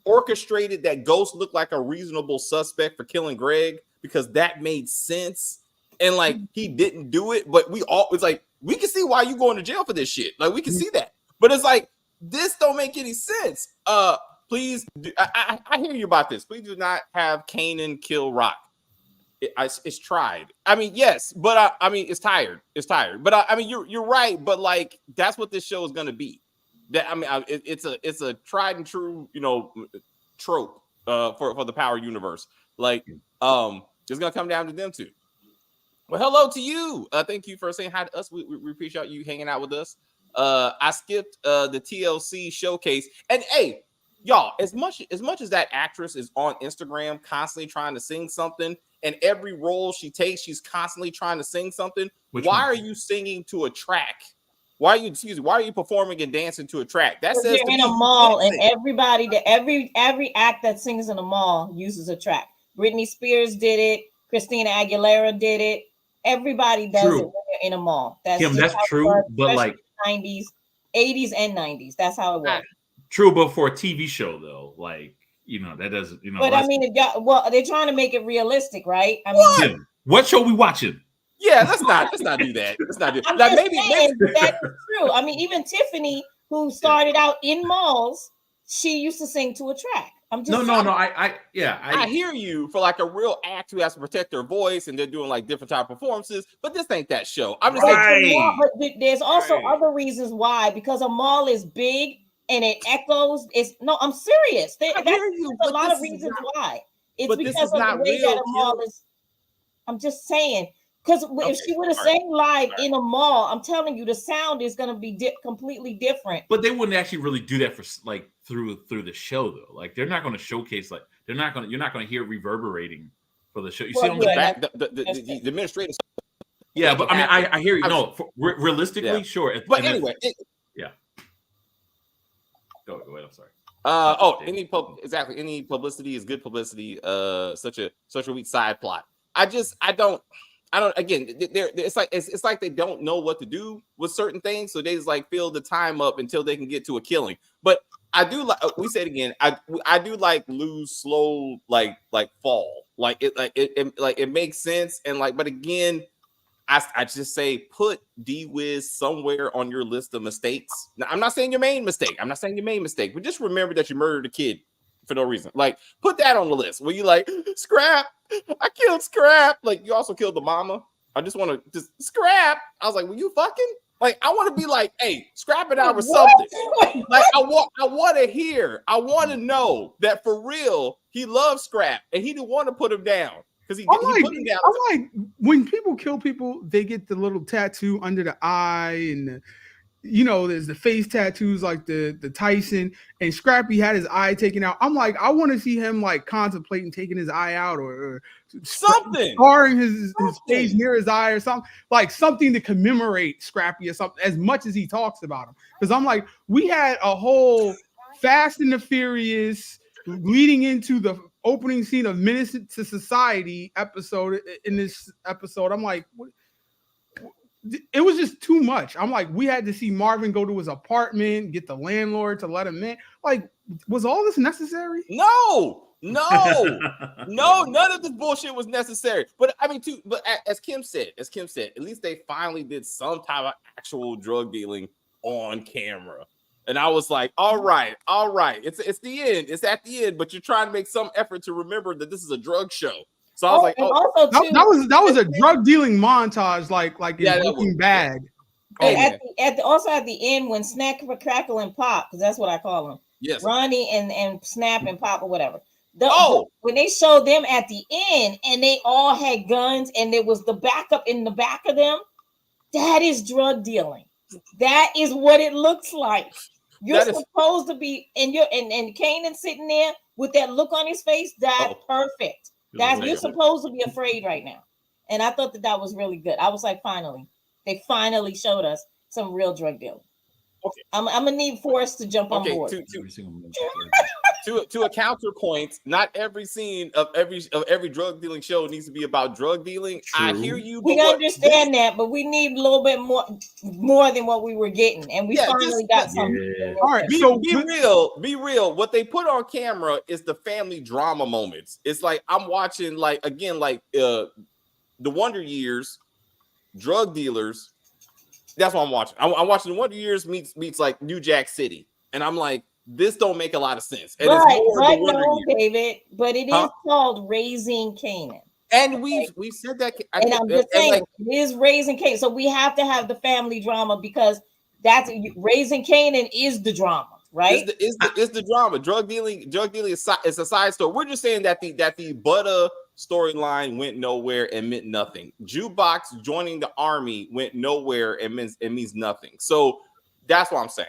orchestrated that Ghost looked like a reasonable suspect for killing Greg because that made sense and like he didn't do it, but it's like we can see why you going to jail for this shit. Like we can see that, but it's like this don't make any sense. Please, I hear you about this. Please do not have Kanan kill Rock. It's tried. I mean, yes, but I mean, it's tired. It's tired. But I mean, you're right. But like, that's what this show is going to be. That I mean, it's a tried and true, trope for the Power universe. Like, it's going to come down to them too. Well, hello to you. Thank you for saying hi to us. We appreciate you hanging out with us. I skipped the TLC showcase, and hey, y'all, as much as that actress is on Instagram constantly trying to sing something. And every role she takes, she's constantly trying to sing something. Why are you singing to a track? Why are you performing and dancing to a track? That says you're in a mall, and everybody every act that sings in a mall uses a track. Britney Spears did it. Christina Aguilera did it. Everybody does it when you're in a mall. That's true. But like 90s, 80s, and 90s. That's how it works. True, but for a TV show though, like. That doesn't, But I mean, they're trying to make it realistic, right? I mean, what show we watching? Yeah, let's not do that. Let's not do that. Like, maybe that's true. I mean, even Tiffany, who started out in malls, she used to sing to a track. I'm just I hear you for like a real act who has to protect their voice and they're doing like different type of performances, but this ain't that show. I'm just saying, but there's also other reasons why, because a mall is big. And it echoes. I'm serious. There's a lot of reasons why. It's because of the way that a mall is. I'm just saying, because if she would have sang live in a mall, I'm telling you, the sound is going to be completely different. But they wouldn't actually really do that for like through the show though. Like they're not going to showcase like you're not going to hear reverberating for the show. You see on the back the administrative. Yeah, but I mean, I hear you. No, realistically, sure. But anyway. Go ahead. I'm sorry. Any publicity is good publicity. Such a weak side plot. I don't. Again, it's like they don't know what to do with certain things, so they just like fill the time up until they can get to a killing. But I do like. We say it again. I do like Lou's slow like fall. Like it makes sense and like. But again. I just say put D-Wiz somewhere on your list of mistakes. Now, I'm not saying your main mistake. But just remember that you murdered a kid for no reason. Like, put that on the list. Where you like, Scrap, I killed Scrap. Like, you also killed the mama. I just want to just Scrap. I was like, were you fucking? Like, I want to be like, hey, Scrap it out or something. Like, I want to hear. I want to know that for real, he loves Scrap and he didn't want to put him down. He put him down. I'm like, when people kill people, they get the little tattoo under the eye, and there's the face tattoos like the Tyson, and Scrappy had his eye taken out. I'm like, I want to see him like contemplating taking his eye out or something, scarring his face near his eye or something, like something to commemorate Scrappy or something. As much as he talks about him, because I'm like, we had a whole Fast and the Furious leading into the opening scene of Menace to Society episode in this episode. I'm like, it was just too much. I'm like, we had to see Marvin go to his apartment, get the landlord to let him in. Like, was all this necessary? No, none of this bullshit was necessary. But I mean, as Kim said, at least they finally did some type of actual drug dealing on camera. And I was like, all right. It's the end. It's at the end, but you're trying to make some effort to remember that this is a drug show. So I was like, and oh, also too, that was a drug dealing montage, like in Yeah, that Breaking was. Bad. and also at the end when Snack, Crackle, and Pop, because that's what I call them. yes. Ronnie and Snap and Pop or whatever. When they showed them at the end and they all had guns and there was the backup in the back of them, that is drug dealing. That is what it looks like. You're supposed to be, and Kanan sitting there with that look on his face. That's perfect. You're supposed to be afraid right now. And I thought that was really good. I was like, they finally showed us some real drug dealing. Okay. I'm gonna need Forrest to jump on board. To a counterpoint, not every scene of every drug dealing show needs to be about drug dealing. True. I hear you. We understand that, but we need a little bit more than what we were getting, and we finally got something. Yeah. All right, be real. What they put on camera is the family drama moments. It's like I'm watching, the Wonder Years, drug dealers. That's what I'm watching. I'm watching the Wonder Years meets like New Jack City, and I'm like, this don't make a lot of sense. And David, but it is called Raising Kanan. And we've said that. I'm just saying, it is Raising Kanan. So we have to have the family drama because that's Raising Kanan is the drama, right? Is the drama. Drug dealing is a side story. We're just saying that the Butter storyline went nowhere and meant nothing. Jukebox joining the army went nowhere and means nothing. So that's what I'm saying.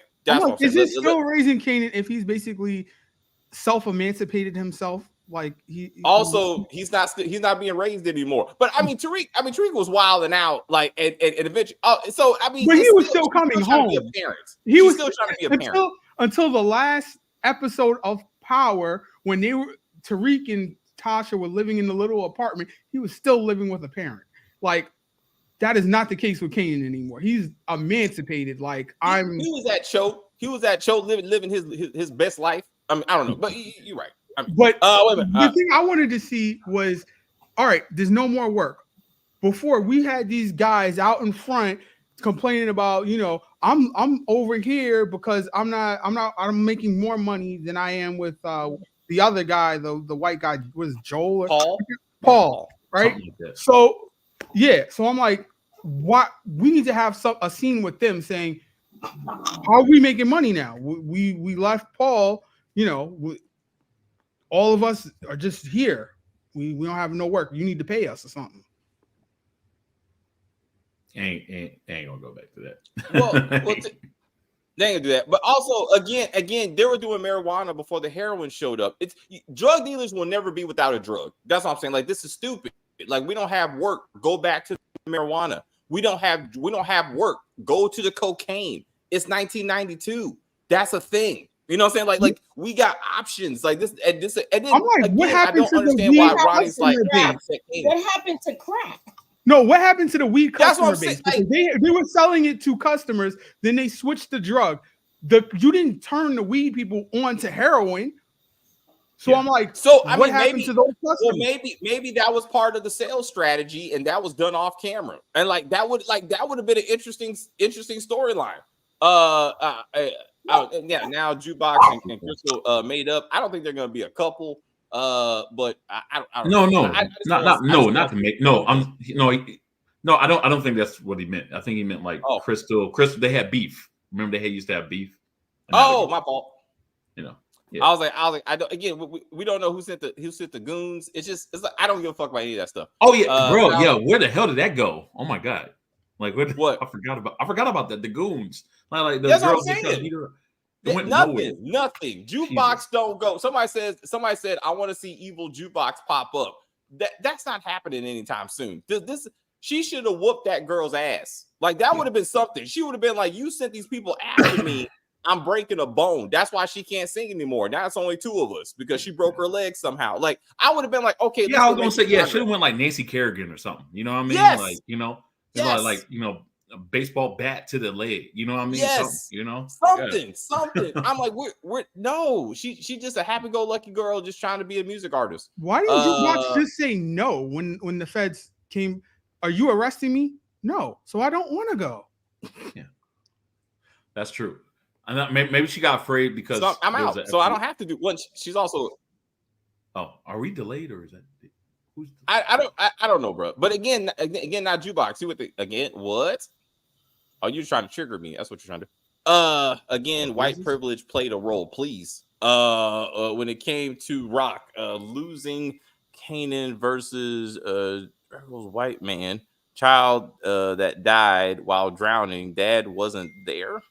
Is it still Raising Kanan if he's basically self-emancipated himself? Like he's not being raised anymore. But I mean, Tariq was wilding out, like, and eventually. But he was still coming home. He was still trying to be a parent until the last episode of Power, when Tariq and Tasha were living in the little apartment. He was still living with a parent. Like, that is not the case with Kanan anymore. He's emancipated. Like he was at Cho. He was at Cho living his best life. I mean, I don't know, but you're right. But the thing I wanted to see was, all right, there's no more work. Before, we had these guys out in front complaining about, I'm over here because I'm making more money than I am with the other guy, the white guy, was Joel or Paul, right? Like so I'm like, what? We need to have a scene with them saying, how are we making money now? We left Paul, all of us are just here. We don't have no work. You need to pay us or something. Ain't gonna go back to that. They ain't gonna do that. But also, again, they were doing marijuana before the heroin showed up. It's drug dealers will never be without a drug. That's what I'm saying. Like, this is stupid. Like, we don't have work. Go back to marijuana. We don't have work. Go to the cocaine. It's 1992. That's a thing. You know what I'm saying? Like we got options like this and then I'm like, again, what happened to understand why Ronnie's like, what happened to crack? No, what happened to the weed customer base? Like, they were selling it to customers, then they switched the drug. You didn't turn the weed people on to heroin. So I'm like, what happened to those customers? Well, maybe that was part of the sales strategy, and that was done off camera, and that would have been an interesting storyline. Now Jukebox and Crystal made up. I don't think they're going to be a couple. But I don't know. Not to make no. I don't think that's what he meant. I think he meant like Crystal. They had beef. Remember they used to have beef. Oh, my fault. Yeah. I was like, I don't. Again, we don't know who sent the goons. It's like I don't give a fuck about any of that stuff. Oh yeah, bro. Yeah, where the hell did that go? Oh my god. Like what? I forgot about that. The goons. Like the that's girls. What I'm saying. Nothing. Jukebox don't go. Somebody said, I want to see evil Jukebox pop up. That's not happening anytime soon. She should have whooped that girl's ass. Like that would have been something. She would have been like, you sent these people after me. I'm breaking a bone. That's why she can't sing anymore. Now it's only two of us because she broke her leg somehow. Like I would have been like, okay. Yeah, I was gonna say, should have went like Nancy Kerrigan or something. You know what I mean? Yes. Like, like a baseball bat to the leg. You know what I mean? Yes. Something. I'm like, we're no. She's just a happy-go-lucky girl just trying to be a music artist. Why didn't Jukebox just say no when the feds came? Are you arresting me? No. So I don't want to go. Yeah, that's true. Maybe she got afraid because So I'm there was out. a So I FBI. don't have to do one. She's also. Oh, are we delayed or is that? Who's I don't know, bro. But again, not Jukebox. See what again? What? Oh, you're trying to trigger me. That's what you're trying to do. Again, white privilege played a role, please. When it came to Rock, losing Kanan versus white man child that died while drowning. Dad wasn't there.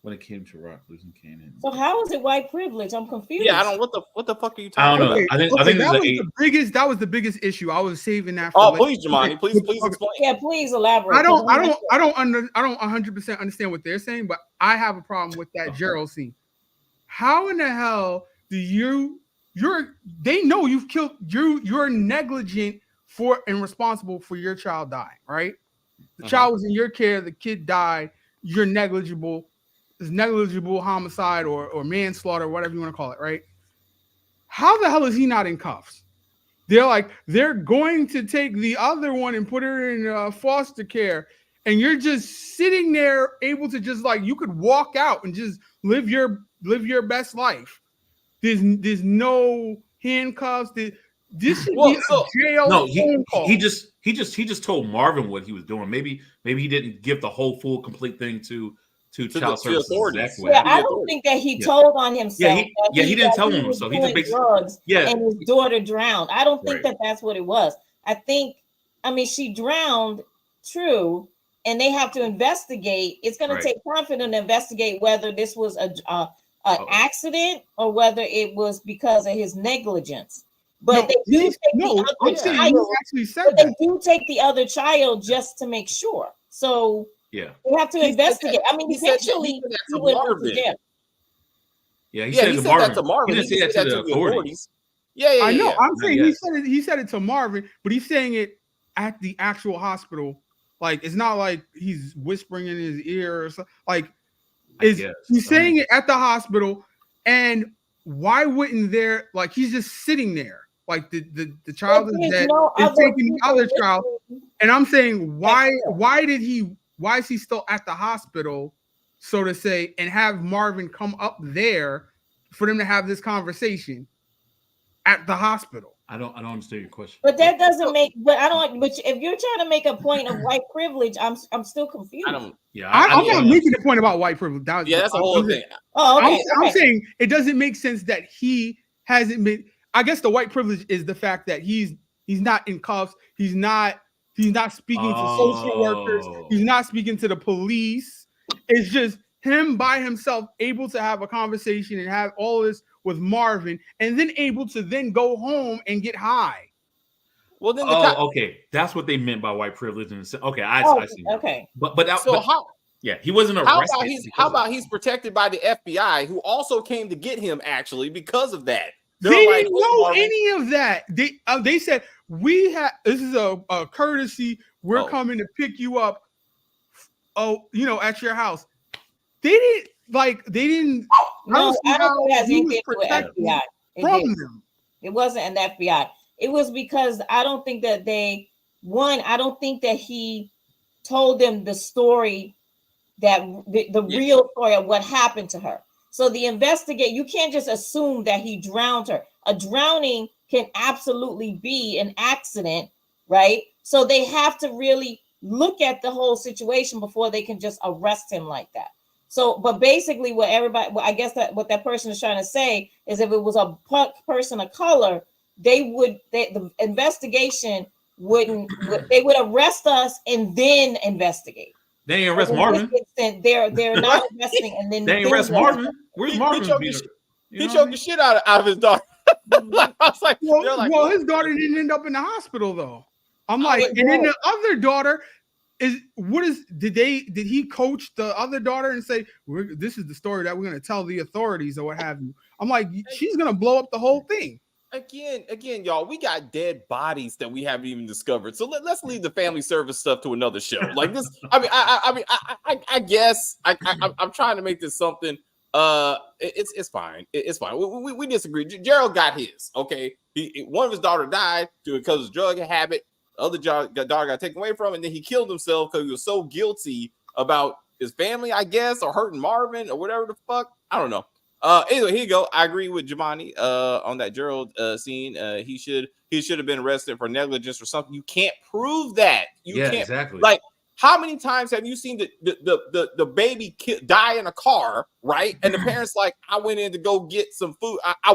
when it came to Rock losing Kanan. So how is it white privilege? I'm confused. Yeah, I don't. What the fuck are you I talking don't know. about? I think that was the biggest issue. I was saving that for Oh, later. please, Jamani, please explain. Yeah, please elaborate. I don't 100% understand what they're saying, but I have a problem with that Gerald scene. How in the hell do they know you've killed you're negligent for and responsible for your child dying, right? The child was in your care, the kid died, you're negligible. It's negligible homicide or manslaughter, whatever you want to call it, right? How the hell is he not in cuffs? They're going to take the other one and put her in foster care, and you're just sitting there able to just you could walk out and just live your best life. There's no handcuffs. This should be a jail phone call. he just told Marvin what he was doing. Maybe he didn't give the whole full complete thing to child services. Exactly. Yeah, I don't think that he told on himself. He didn't tell him himself. He just basically drugs and his daughter drowned. I don't think that's what it was. I mean, she drowned, true, and they have to investigate. It's going to take time for them to investigate whether this was an accident or whether it was because of his negligence. But they do take the other child. But they do take the other child just to make sure. So. Yeah, we have to investigate. I mean, eventually he went to jail. Yeah, he said that to Marvin. He didn't say that to the authorities. Yeah, I know. I'm saying he said it to Marvin, but he's saying it at the actual hospital. Like it's not like he's whispering in his ear or something. He's saying it at the hospital, and why wouldn't there? He's just sitting there. The child is dead. They're taking the other child, and I'm saying why is he still at the hospital, so to say, and have Marvin come up there for them to have this conversation at the hospital? I don't understand your question. But that doesn't make. But I don't. But if you're trying to make a point of white privilege, I'm still confused. I'm not making a point about white privilege. That's the whole thing. Oh, okay. I'm saying it doesn't make sense that he hasn't been. I guess the white privilege is the fact that he's not in cuffs. He's not speaking to social workers. He's not speaking to the police. It's just him by himself, able to have a conversation and have all this with Marvin, and then able to then go home and get high. Well, then okay, that's what they meant by white privilege. And I see. Okay, but how? Yeah, he wasn't arrested. How about he's protected by the FBI, who also came to get him actually because of that. They didn't know any of that. They said this is a courtesy. We're coming to pick you up. At your house. They didn't. No, I don't think it has anything to do with FBI. It wasn't an FBI. It was because I don't think that I don't think that he told them the story, that the real story of what happened to her. So you can't just assume that he drowned her. A drowning can absolutely be an accident, right? So they have to really look at the whole situation before they can just arrest him like that. So, but basically I guess that what that person is trying to say is if it was a person of color, the investigation they would arrest us and then investigate. They ain't arrest Marvin. They're not arresting and then they ain't arrest Marvin. Where's Marvin? He choked the shit out of his daughter. I was like, well, his daughter didn't end up in the hospital though. I'm like, and then the other daughter did he coach the other daughter and say, this is the story that we're going to tell the authorities or what have you? I'm like, she's going to blow up the whole thing. Again, y'all, we got dead bodies that we haven't even discovered. So let's leave the family service stuff to another show. Like this, I guess I'm trying to make this something. It's fine. It's fine. We disagree. Gerald got his. Okay, one of his daughter died because of drug habit. The other daughter got taken away from him, and then he killed himself because he was so guilty about his family, I guess, or hurting Marvin or whatever the fuck. I don't know. Anyway, here you go. I agree with Jemani on that Gerald scene. He should have been arrested for negligence or something. You can't prove that. You can't. Exactly. Like, how many times have you seen the baby die in a car, right? And the parents like, I went in to go get some food. I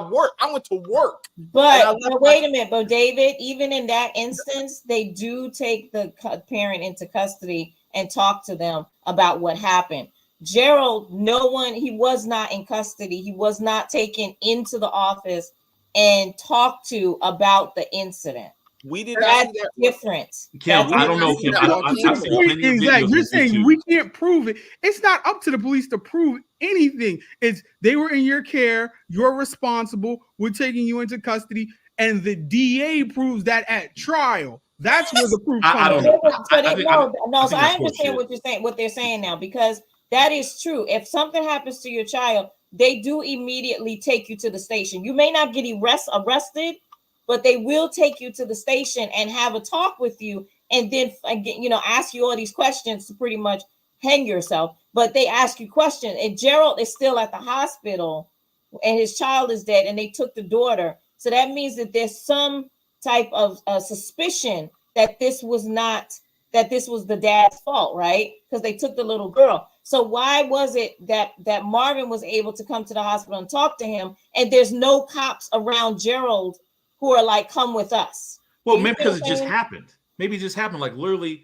went to work. But wait a minute, but David, even in that instance, they do take the parent into custody and talk to them about what happened. Gerald, he was not in custody. He was not taken into the office and talked to about the incident. We did not see that different. Kim, I don't know, Kim. I've seen plenty of videos. You're saying we can't prove it. It's not up to the police to prove anything. It's they were in your care. You're responsible. We're taking you into custody, and the DA proves that at trial. That's where the proof comes. I don't know. So I understand what you're saying. What they're saying now, because that is true. If something happens to your child, they do immediately take you to the station. You may not get arrested, but they will take you to the station and have a talk with you, and then ask you all these questions to pretty much hang yourself. But they ask you questions, and Gerald is still at the hospital, and his child is dead, and they took the daughter. So that means that there's some type of suspicion that this was the dad's fault, right? Because they took the little girl. So why was it that Marvin was able to come to the hospital and talk to him, and there's no cops around Gerald who are like, come with us? Well, maybe because it just happened. Maybe it just happened. Like literally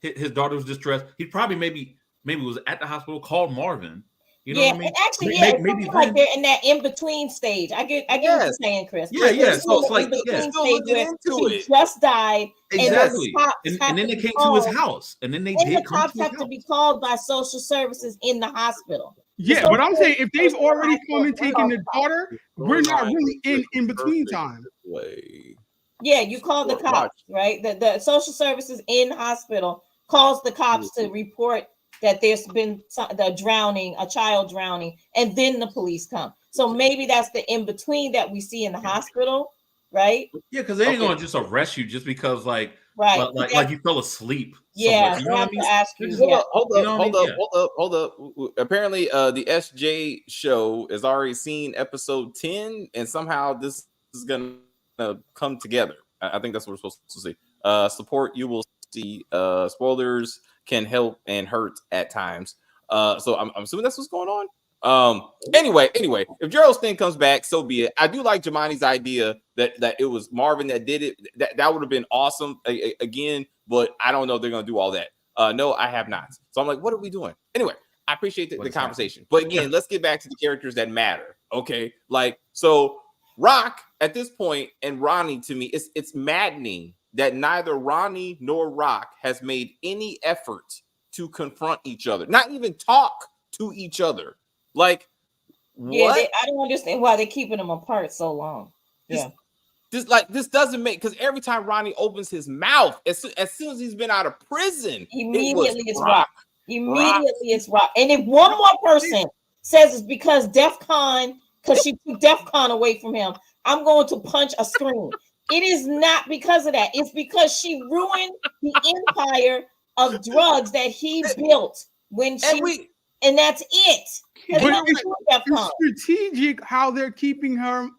his daughter was distressed. He probably maybe was at the hospital, called Marvin. You know what I mean? Actually, maybe like they're in that in-between stage. I get what you're saying, Chris. Yeah. So it's like, she just died. Exactly. And then they came to his house. And then the cops have to be called by social services in the hospital. Yeah, but I'm saying if they've already come and taken the daughter, we're not really in between time. Yeah, you call the cops, right? The social services in hospital calls the cops to report that there's been a child drowning, and then the police come. So maybe that's the in between that we see in the hospital, right? Yeah, because they ain't gonna just arrest you just because like you fell asleep. Yeah, you know what I mean? Ask you, Hold up. Apparently, the SJ show has already seen episode 10, and somehow this is gonna come together. I think that's what we're supposed to see. Support, you will see. Spoilers can help and hurt at times. So I'm assuming that's what's going on. Anyway, if Gerald's thing comes back, so be it. I do like Jemani's idea that it was Marvin that did it. That would have been awesome again, but I don't know if they're gonna do all that. No, I have not. So I'm like, what are we doing? Anyway, I appreciate the conversation. But again, let's get back to the characters that matter. Okay, like so Rock at this point and Ronnie, to me, it's maddening that neither Ronnie nor Rock has made any effort to confront each other, not even talk to each other. Like, what? I don't understand why they're keeping them apart so long. This doesn't make, because every time Ronnie opens his mouth, as soon as he's been out of prison, immediately it's Rock. Immediately it's Rock. And if one more person says it's because because she took DEFCON away from him, I'm going to punch a screen. It is not because of that. It's because she ruined the empire of drugs that he built and that's it. But it's strategic how they're keeping her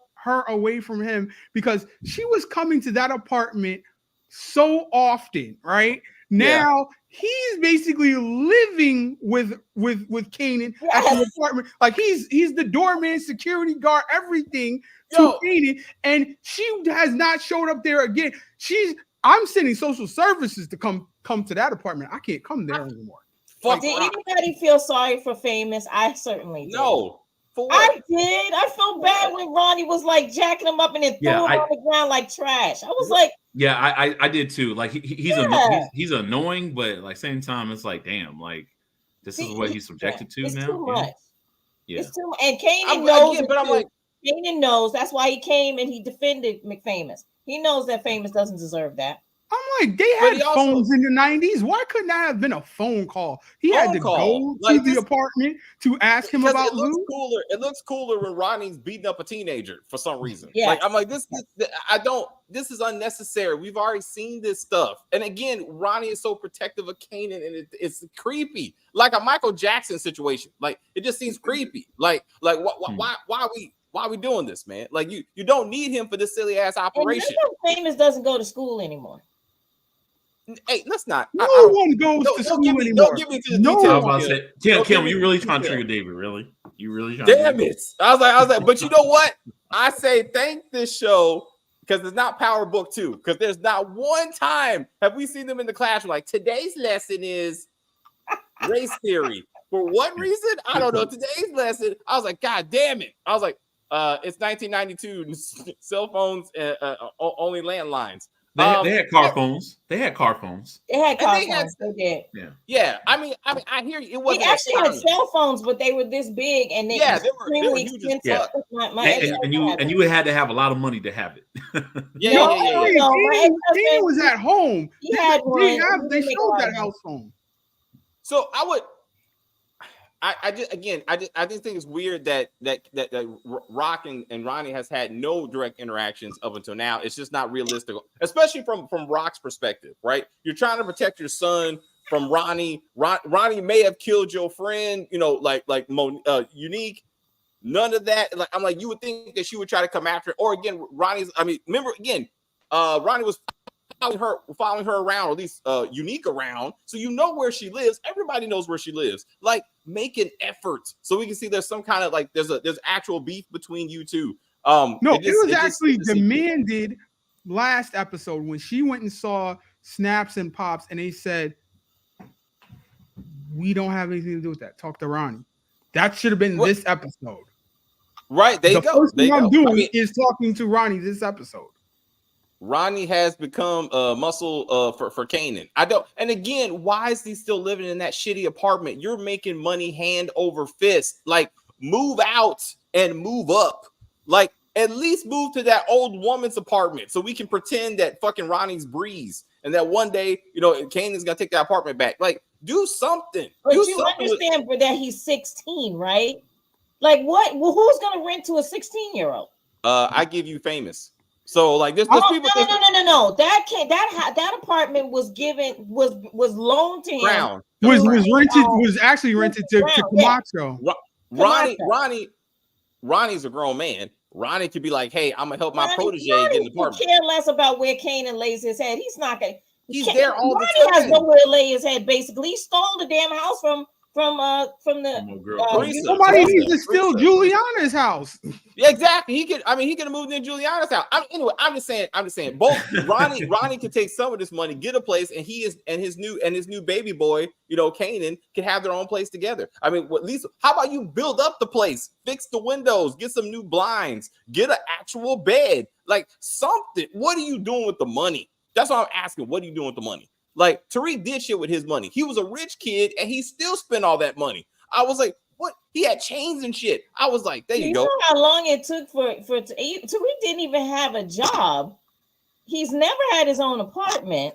away from him, because she was coming to that apartment so often, right? Now he's basically living with Kanan at the apartment. Like he's the doorman, security guard, everything to Kanan, and she has not showed up there again. I'm sending social services to come to that apartment. I can't come there anymore. Did anybody feel sorry for Famous? I certainly did. No. I did. I felt bad when Ronnie was like jacking him up and then threw him on the ground like trash. I was like, I did too. Like he's annoying, but like same time, it's like, damn, like this is what he's subjected to now. Too much. Yeah. It's too much. And Kanan knows, but I'm like, Kanan knows. That's why he came and he defended McFamous. He knows that Famous doesn't deserve that. I'm like, they But had he also- phones in the 90s. Why couldn't that have been a phone call? He had Phone to call. go Like to the this- apartment to ask him Because about it looks Lou. cooler. It looks cooler when Ronnie's beating up a teenager for some reason. Yeah. Like I'm like this. This is unnecessary. We've already seen this stuff. And again, Ronnie is so protective of Kanan, and it's creepy, like a Michael Jackson situation. Like it just seems creepy. Why are we doing this, man? Like you don't need him for this silly ass operation. And Famous doesn't go to school anymore. Hey, let's not. No one goes to school give me, anymore. Don't give me to the No I was details. about to Kim. say, Kim, Don't Kim, give me you really the trying to details. trigger David? Really? You really trying? Damn it! I was like, but you know what? I say thank this show because it's not Power Book 2. Because there's not one time have we seen them in the classroom like today's lesson is race theory. For what reason? I don't know. Today's lesson, I was like, God damn it! I was like, it's 1992. Cell phones, only landlines. They had car phones. They had car phones. They had car And they had- phones. They did. Yeah, I mean, I hear you. It We wasn't actually had common. cell phones, but they were this big and they Yeah, were they were extremely huge as expensive. fuck. My And you had to have a lot of money to have it. Yeah, No, yeah, yeah, yeah. no, my Kanan ex-husband, was at home. he had one. They He didn't make a showed lot that of house phone. So I would. I just think it's weird that Rock and Ronnie has had no direct interactions up until now. It's just not realistic, especially from Rock's perspective, right? You're trying to protect your son from Ronnie. Ronnie may have killed your friend, Unique. None of that. Like I'm like, you would think that she would try to come after. Or again, Ronnie's. I mean, remember again, Ronnie was following her around, or at least Unique around, so you know where she lives. Everybody knows where she lives. Like, make an effort so we can see there's some kind of like there's actual beef between you two. No, it was actually demanded last episode when she went and saw Snaps and Pops, and they said, "We don't have anything to do with that. Talk to Ronnie." That should have been this episode. Right, there you go. First thing I'm doing is talking to Ronnie this episode. Ronnie has become a muscle for Kanan. I don't. And again, why is he still living in that shitty apartment? You're making money hand over fist. Like, move out and move up. Like, at least move to that old woman's apartment so we can pretend that fucking Ronnie's Breeze and that one day, Kanan's gonna take that apartment back. Like, do something. But do you something understand that he's 16, right? Like, what? Well, who's gonna rent to a 16-year-old? I give you Famous. So like there's people. No. That apartment was loaned to him. Brown. Was actually rented to Camacho. Ronnie's a grown man. Ronnie could be like, hey, I'm gonna help my protege get in the apartment. Care less about where Kanan lays his head. He's not gonna. He's there all the time. Ronnie has nowhere to lay his head. Basically, he stole the damn house from the. Somebody needs to steal Juliana's house. Yeah, exactly. He could have moved in Juliana's house. I'm just saying. Both Ronnie could take some of this money, get a place, and his new baby boy, Kanan, can have their own place together. I mean, at least how about you build up the place, fix the windows, get some new blinds, get an actual bed, like something. What are you doing with the money? That's what I'm asking. What are you doing with the money? Like, Tariq did shit with his money. He was a rich kid, and he still spent all that money. I was like, what? He had chains and shit. I was like, there you go. You know how long it took for Tariq didn't even have a job. He's never had his own apartment.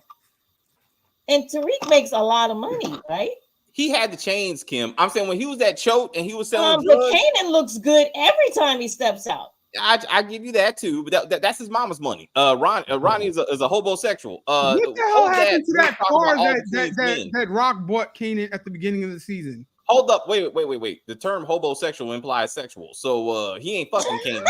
And Tariq makes a lot of money, right? He had the chains, Kim. I'm saying when he was at Choate and he was selling drugs. But Kanan looks good every time he steps out. I give you that too, but that's his mama's money. Ronnie is a hobosexual. What the hell happened to that car that Rock bought Kanan at the beginning of the season? Hold up, wait. The term hobosexual implies sexual, so he ain't fucking Kanan.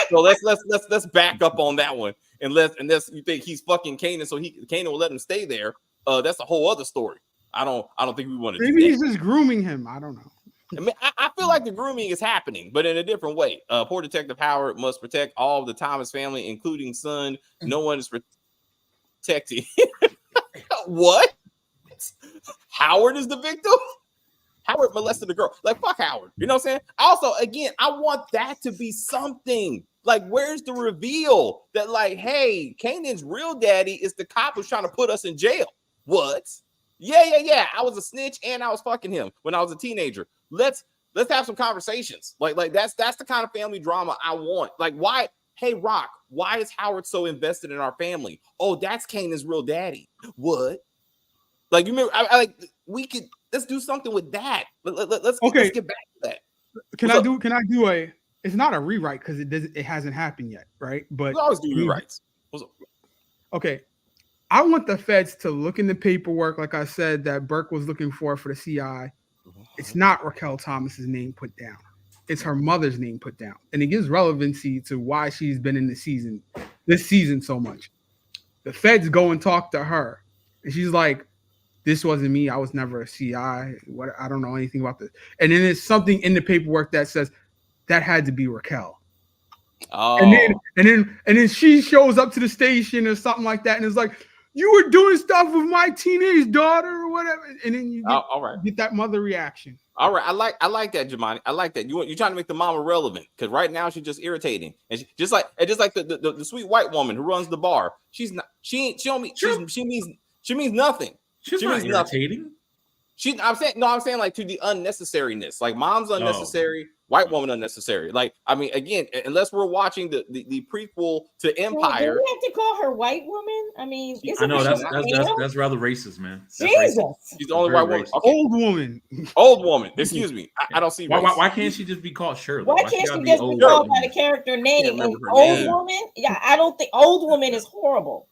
So let's back up on that one. Unless you think he's fucking Kanan, so Kanan will let him stay there. That's a whole other story. I don't think we want to. Maybe he's just grooming him. I don't know. I mean, I feel like the grooming is happening, but in a different way. Poor Detective Howard must protect all of the Thomas family, including son. No one is protecting. What? Howard is the victim? Howard molested the girl. Like, fuck Howard. You know what I'm saying? Also, again, I want that to be something. Like, where's the reveal that, like, hey, Kanan's real daddy is the cop who's trying to put us in jail? What? Yeah. I was a snitch and I was fucking him when I was a teenager. Let's have some conversations. Like that's the kind of family drama I want. Like, why Hey, Rock, why is Howard so invested in our family? Oh, that's Kanan's real daddy. What? Like, you remember? I like, let's do something with that. Let's get back to that. Can I do a? It's not a rewrite because it hasn't happened yet, right? But we always do rewrites. Okay, I want the feds to look in the paperwork, like I said, that Burke was looking for the CI. It's not Raquel Thomas's name put down. It's her mother's name put down, and it gives relevancy to why she's been in this season so much. The feds go and talk to her, and she's like, "This wasn't me. I was never a CI. What? I don't know anything about this." And then there's something in the paperwork that says that had to be Raquel. Oh. And then she shows up to the station or something like that, and it's like, "You were doing stuff with my teenage daughter or whatever." And then you get that mother reaction. All right, I like that, Jamani. I like that. You're trying to make the mama relevant because right now she's just irritating, and just like the sweet white woman who runs the bar. She means nothing. She's not irritating. I'm saying like to the unnecessariness. Like mom's unnecessary, white woman unnecessary. Like, I mean, again, unless we're watching the prequel to Empire. Do we have to call her white woman? I mean, I know that's rather racist, man. That's Jesus, racist. She's the only white woman. Okay. Old woman. Excuse me. I don't see. Why can't she just be called Shirley? Why can't she just be called by the character name? And old woman? Yeah, I don't think old woman is horrible.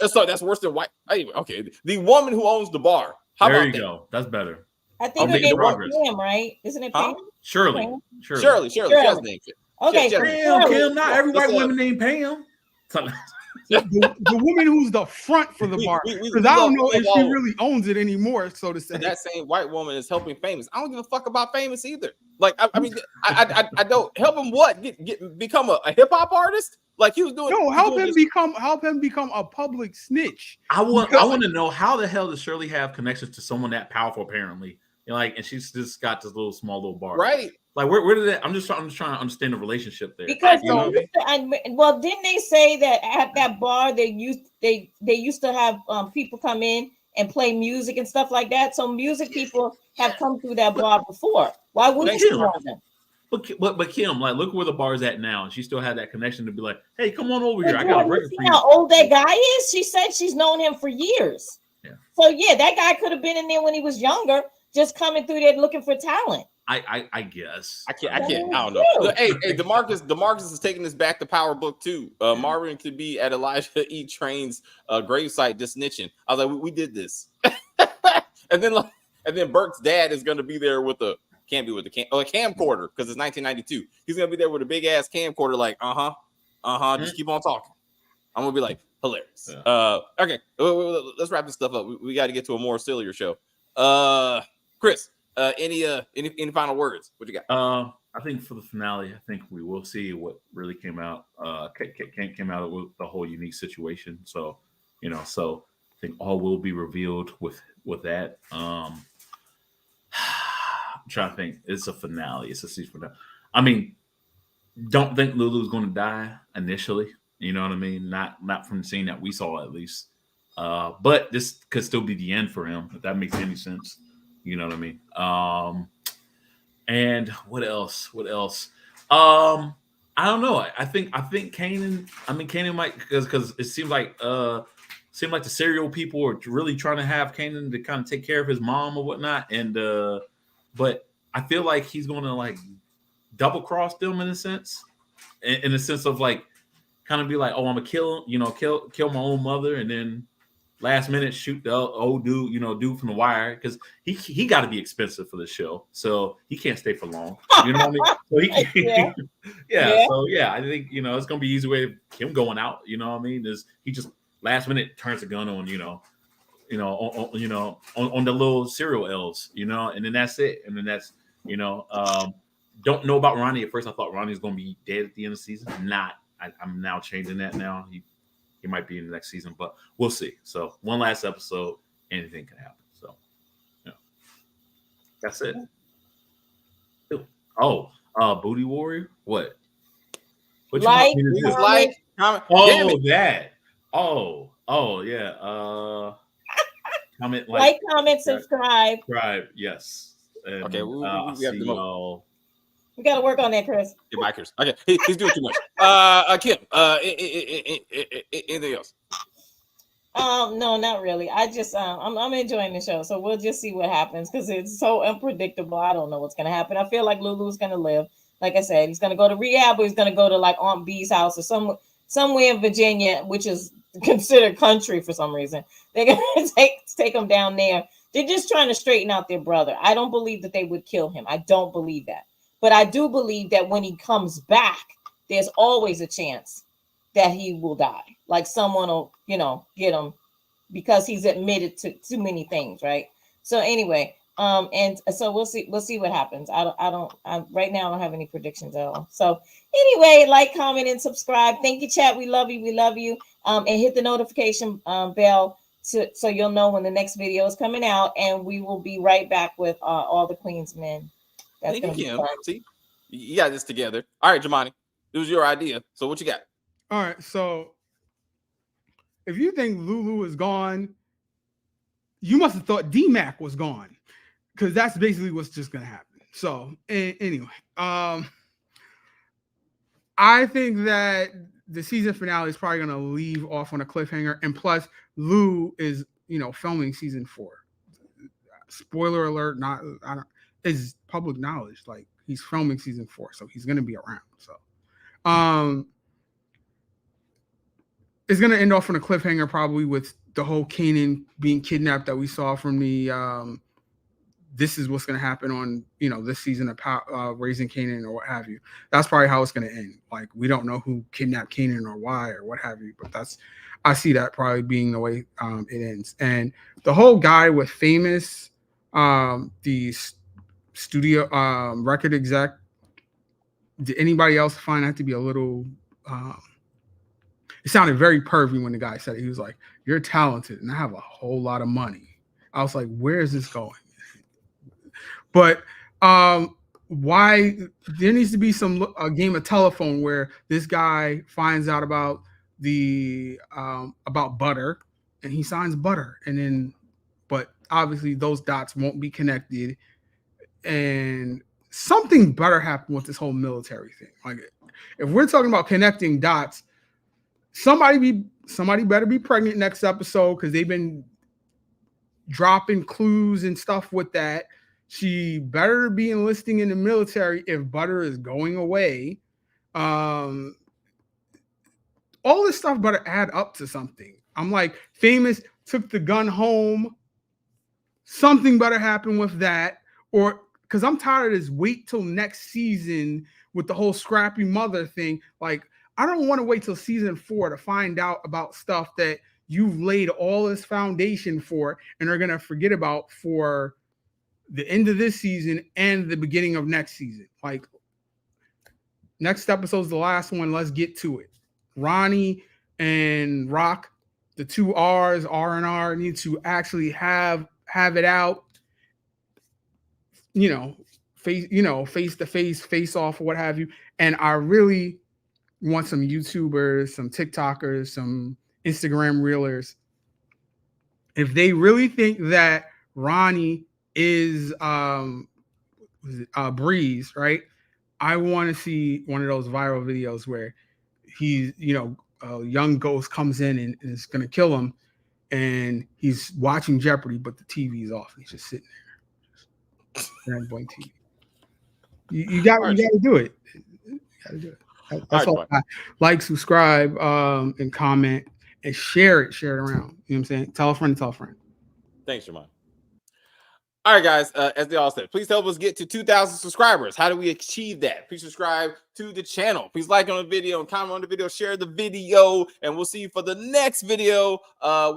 So that's worse than white. Anyway, okay, the woman who owns the bar. There you go. That's better. I think her name is Pam, right? Isn't it Pam? Shirley. Shirley. She has a name. Okay, Pam. Not every white woman named Pam. The woman who's the front for the bar, because I don't know if she really owns it anymore, so to say. That same white woman is helping Famous. I don't give a fuck about Famous either. Like, I mean, I don't help him. What become a hip hop artist? Like he was doing. No, help him become a public snitch. I want to know how the hell does Shirley have connections to someone that powerful? Apparently, and she's just got this small little bar, right? Like where did that? I'm just trying to understand the relationship there. Because didn't they say that at that bar they used to have people come in and play music and stuff like that? So music people have come through that bar before. Why wouldn't you know them? But Kim, like, look where the bar's at now, and she still had that connection to be like, "Hey, come on over here. I got a record for you." How old that guy is? She said she's known him for years. Yeah. So yeah, that guy could have been in there when he was younger, just coming through there looking for talent. I guess. I can't. I don't know. Hey, DeMarcus is taking this back to Power Book 2. Marvin could be at Elijah E. Train's gravesite just snitching. I was like, we did this. and then Burke's dad is going to be there with a camcorder because it's 1992. He's going to be there with a big ass camcorder, like, just keep on talking. I'm going to be like, hilarious. Yeah. Okay, let's wrap this stuff up. We got to get to a more sillier show. Chris, any final words? What you got? I think for the finale, I think we will see what really came out. Came out with the whole unique situation. So, so I think all will be revealed with that. I'm trying to think. It's a finale. It's a season finale. I mean, don't think Lulu's going to die initially. You know what I mean? Not from the scene that we saw, at least. But this could still be the end for him, if that makes any sense. You know what I mean? And what else? I don't know. I think Kanan. I mean, Kanan might because it seems like the serial people are really trying to have Kanan to kind of take care of his mom or whatnot. And but I feel like he's going to like double cross them in a sense, in the sense of like kind of be like, oh, I'm gonna kill my own mother, and then last minute shoot the old dude, dude from The Wire, because he got to be expensive for the show, so he can't stay for long. You know what I mean? So he can, yeah. So yeah, I think it's gonna be easy way of him going out. You know what I mean? He just last minute turns the gun on, on the little serial elves, and then that's it. And then that's don't know about Ronnie at first. I thought Ronnie was gonna be dead at the end of the season. Not. I'm now changing that now. He might be in the next season, but we'll see. So one last episode, anything can happen. So that's it. Oh, Booty Warrior. What you like, comment. Oh, that. Oh, yeah. Comment, comment, subscribe. Subscribe, yes. And, okay, we have to y'all We got to work on that, Chris. Your bikers. Okay, he's doing too much. Kim, anything else? No, not really. I just I'm enjoying the show, so we'll just see what happens because it's so unpredictable. I don't know what's gonna happen. I feel like Lulu's gonna live. Like I said, he's gonna go to rehab, or he's gonna go to like Aunt B's house or somewhere in Virginia, which is considered country for some reason. They're gonna take him down there. They're just trying to straighten out their brother. I don't believe that they would kill him. I don't believe that, but I do believe that when he comes back, there's always a chance that he will die. Like someone will, get him because he's admitted to too many things, right? So anyway, and so we'll see what happens. Right now I don't have any predictions at all. So anyway, like, comment, and subscribe. Thank you, chat. We love you. And hit the notification bell so you'll know when the next video is coming out, and we will be right back with all the Queen's men. That's gonna be fun. See, you got this together. All right, Jamani, it was your idea. So what you got? All right, so if you think Lulu is gone, you must have thought D-Mac was gone, because that's basically what's just gonna happen. So anyway, I think that the season finale is probably gonna leave off on a cliffhanger, and plus Lou is filming season 4. Spoiler alert, is public knowledge. Like, he's filming season 4, so he's gonna be around. So it's going to end off on a cliffhanger, probably with the whole Kanan being kidnapped that we saw from the this is what's going to happen on this season of Raising Kanan or what have you. That's probably how it's going to end. Like, we don't know who kidnapped Kanan or why or what have you, but I see that probably being the way it ends. And the whole guy with Famous, the studio record exec, did anybody else find that to be a little it sounded very pervy when the guy said it. He was like, "You're talented and I have a whole lot of money." I was like, where is this going? But why there needs to be a game of telephone where this guy finds out about about Butter, and he signs Butter, but obviously those dots won't be connected, and something better happened with this whole military thing. Like, if we're talking about connecting dots, somebody better be pregnant next episode, because they've been dropping clues and stuff with that. She better be enlisting in the military if Butter is going away. All this stuff better add up to something. I'm like, Famous took the gun home. Something better happen with that, or because I'm tired of this wait till next season with the whole scrappy mother thing. Like, I don't want to wait till season 4 to find out about stuff that you've laid all this foundation for and are going to forget about for the end of this season and the beginning of next season. Like, next episode's the last one. Let's get to it. Ronnie and Rock, the two R's, R&R, need to actually have it out, face to face, face off, or what have you. And I really want some YouTubers, some TikTokers, some Instagram reelers. If they really think that Ronnie is Breeze, right? I want to see one of those viral videos where he's, a young ghost comes in and is going to kill him, and he's watching Jeopardy, but the TV is off. He's just sitting there, just blank TV. You got to do it. You got to do it. That's all. Like, subscribe, and comment, and share it around. You know what I'm saying? Tell a friend. Thanks, Jamon. All right, guys, as they all said, please help us get to 2,000 subscribers. How do we achieve that? Please subscribe to the channel. Please like on the video and comment on the video, share the video, and we'll see you for the next video,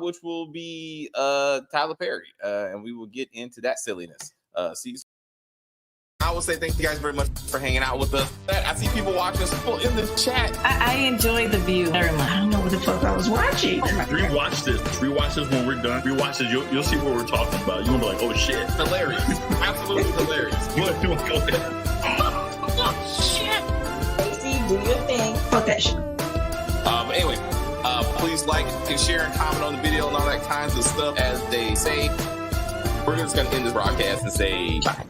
which will be Tyler Perry, and we will get into that silliness. See you soon. I will say thank you guys very much for hanging out with us. I see people watching us in the chat. I enjoy the view very much. I don't know what the fuck I was watching. Rewatch this when we're done. Rewatch this. You'll see what we're talking about. You're gonna be like, oh shit. Hilarious. Absolutely hilarious. You go ahead. Oh shit. Stacey, do your thing. Fuck that shit. But anyway, please like and share and comment on the video and all that kinds of stuff. As they say, we're just gonna end this broadcast and say bye.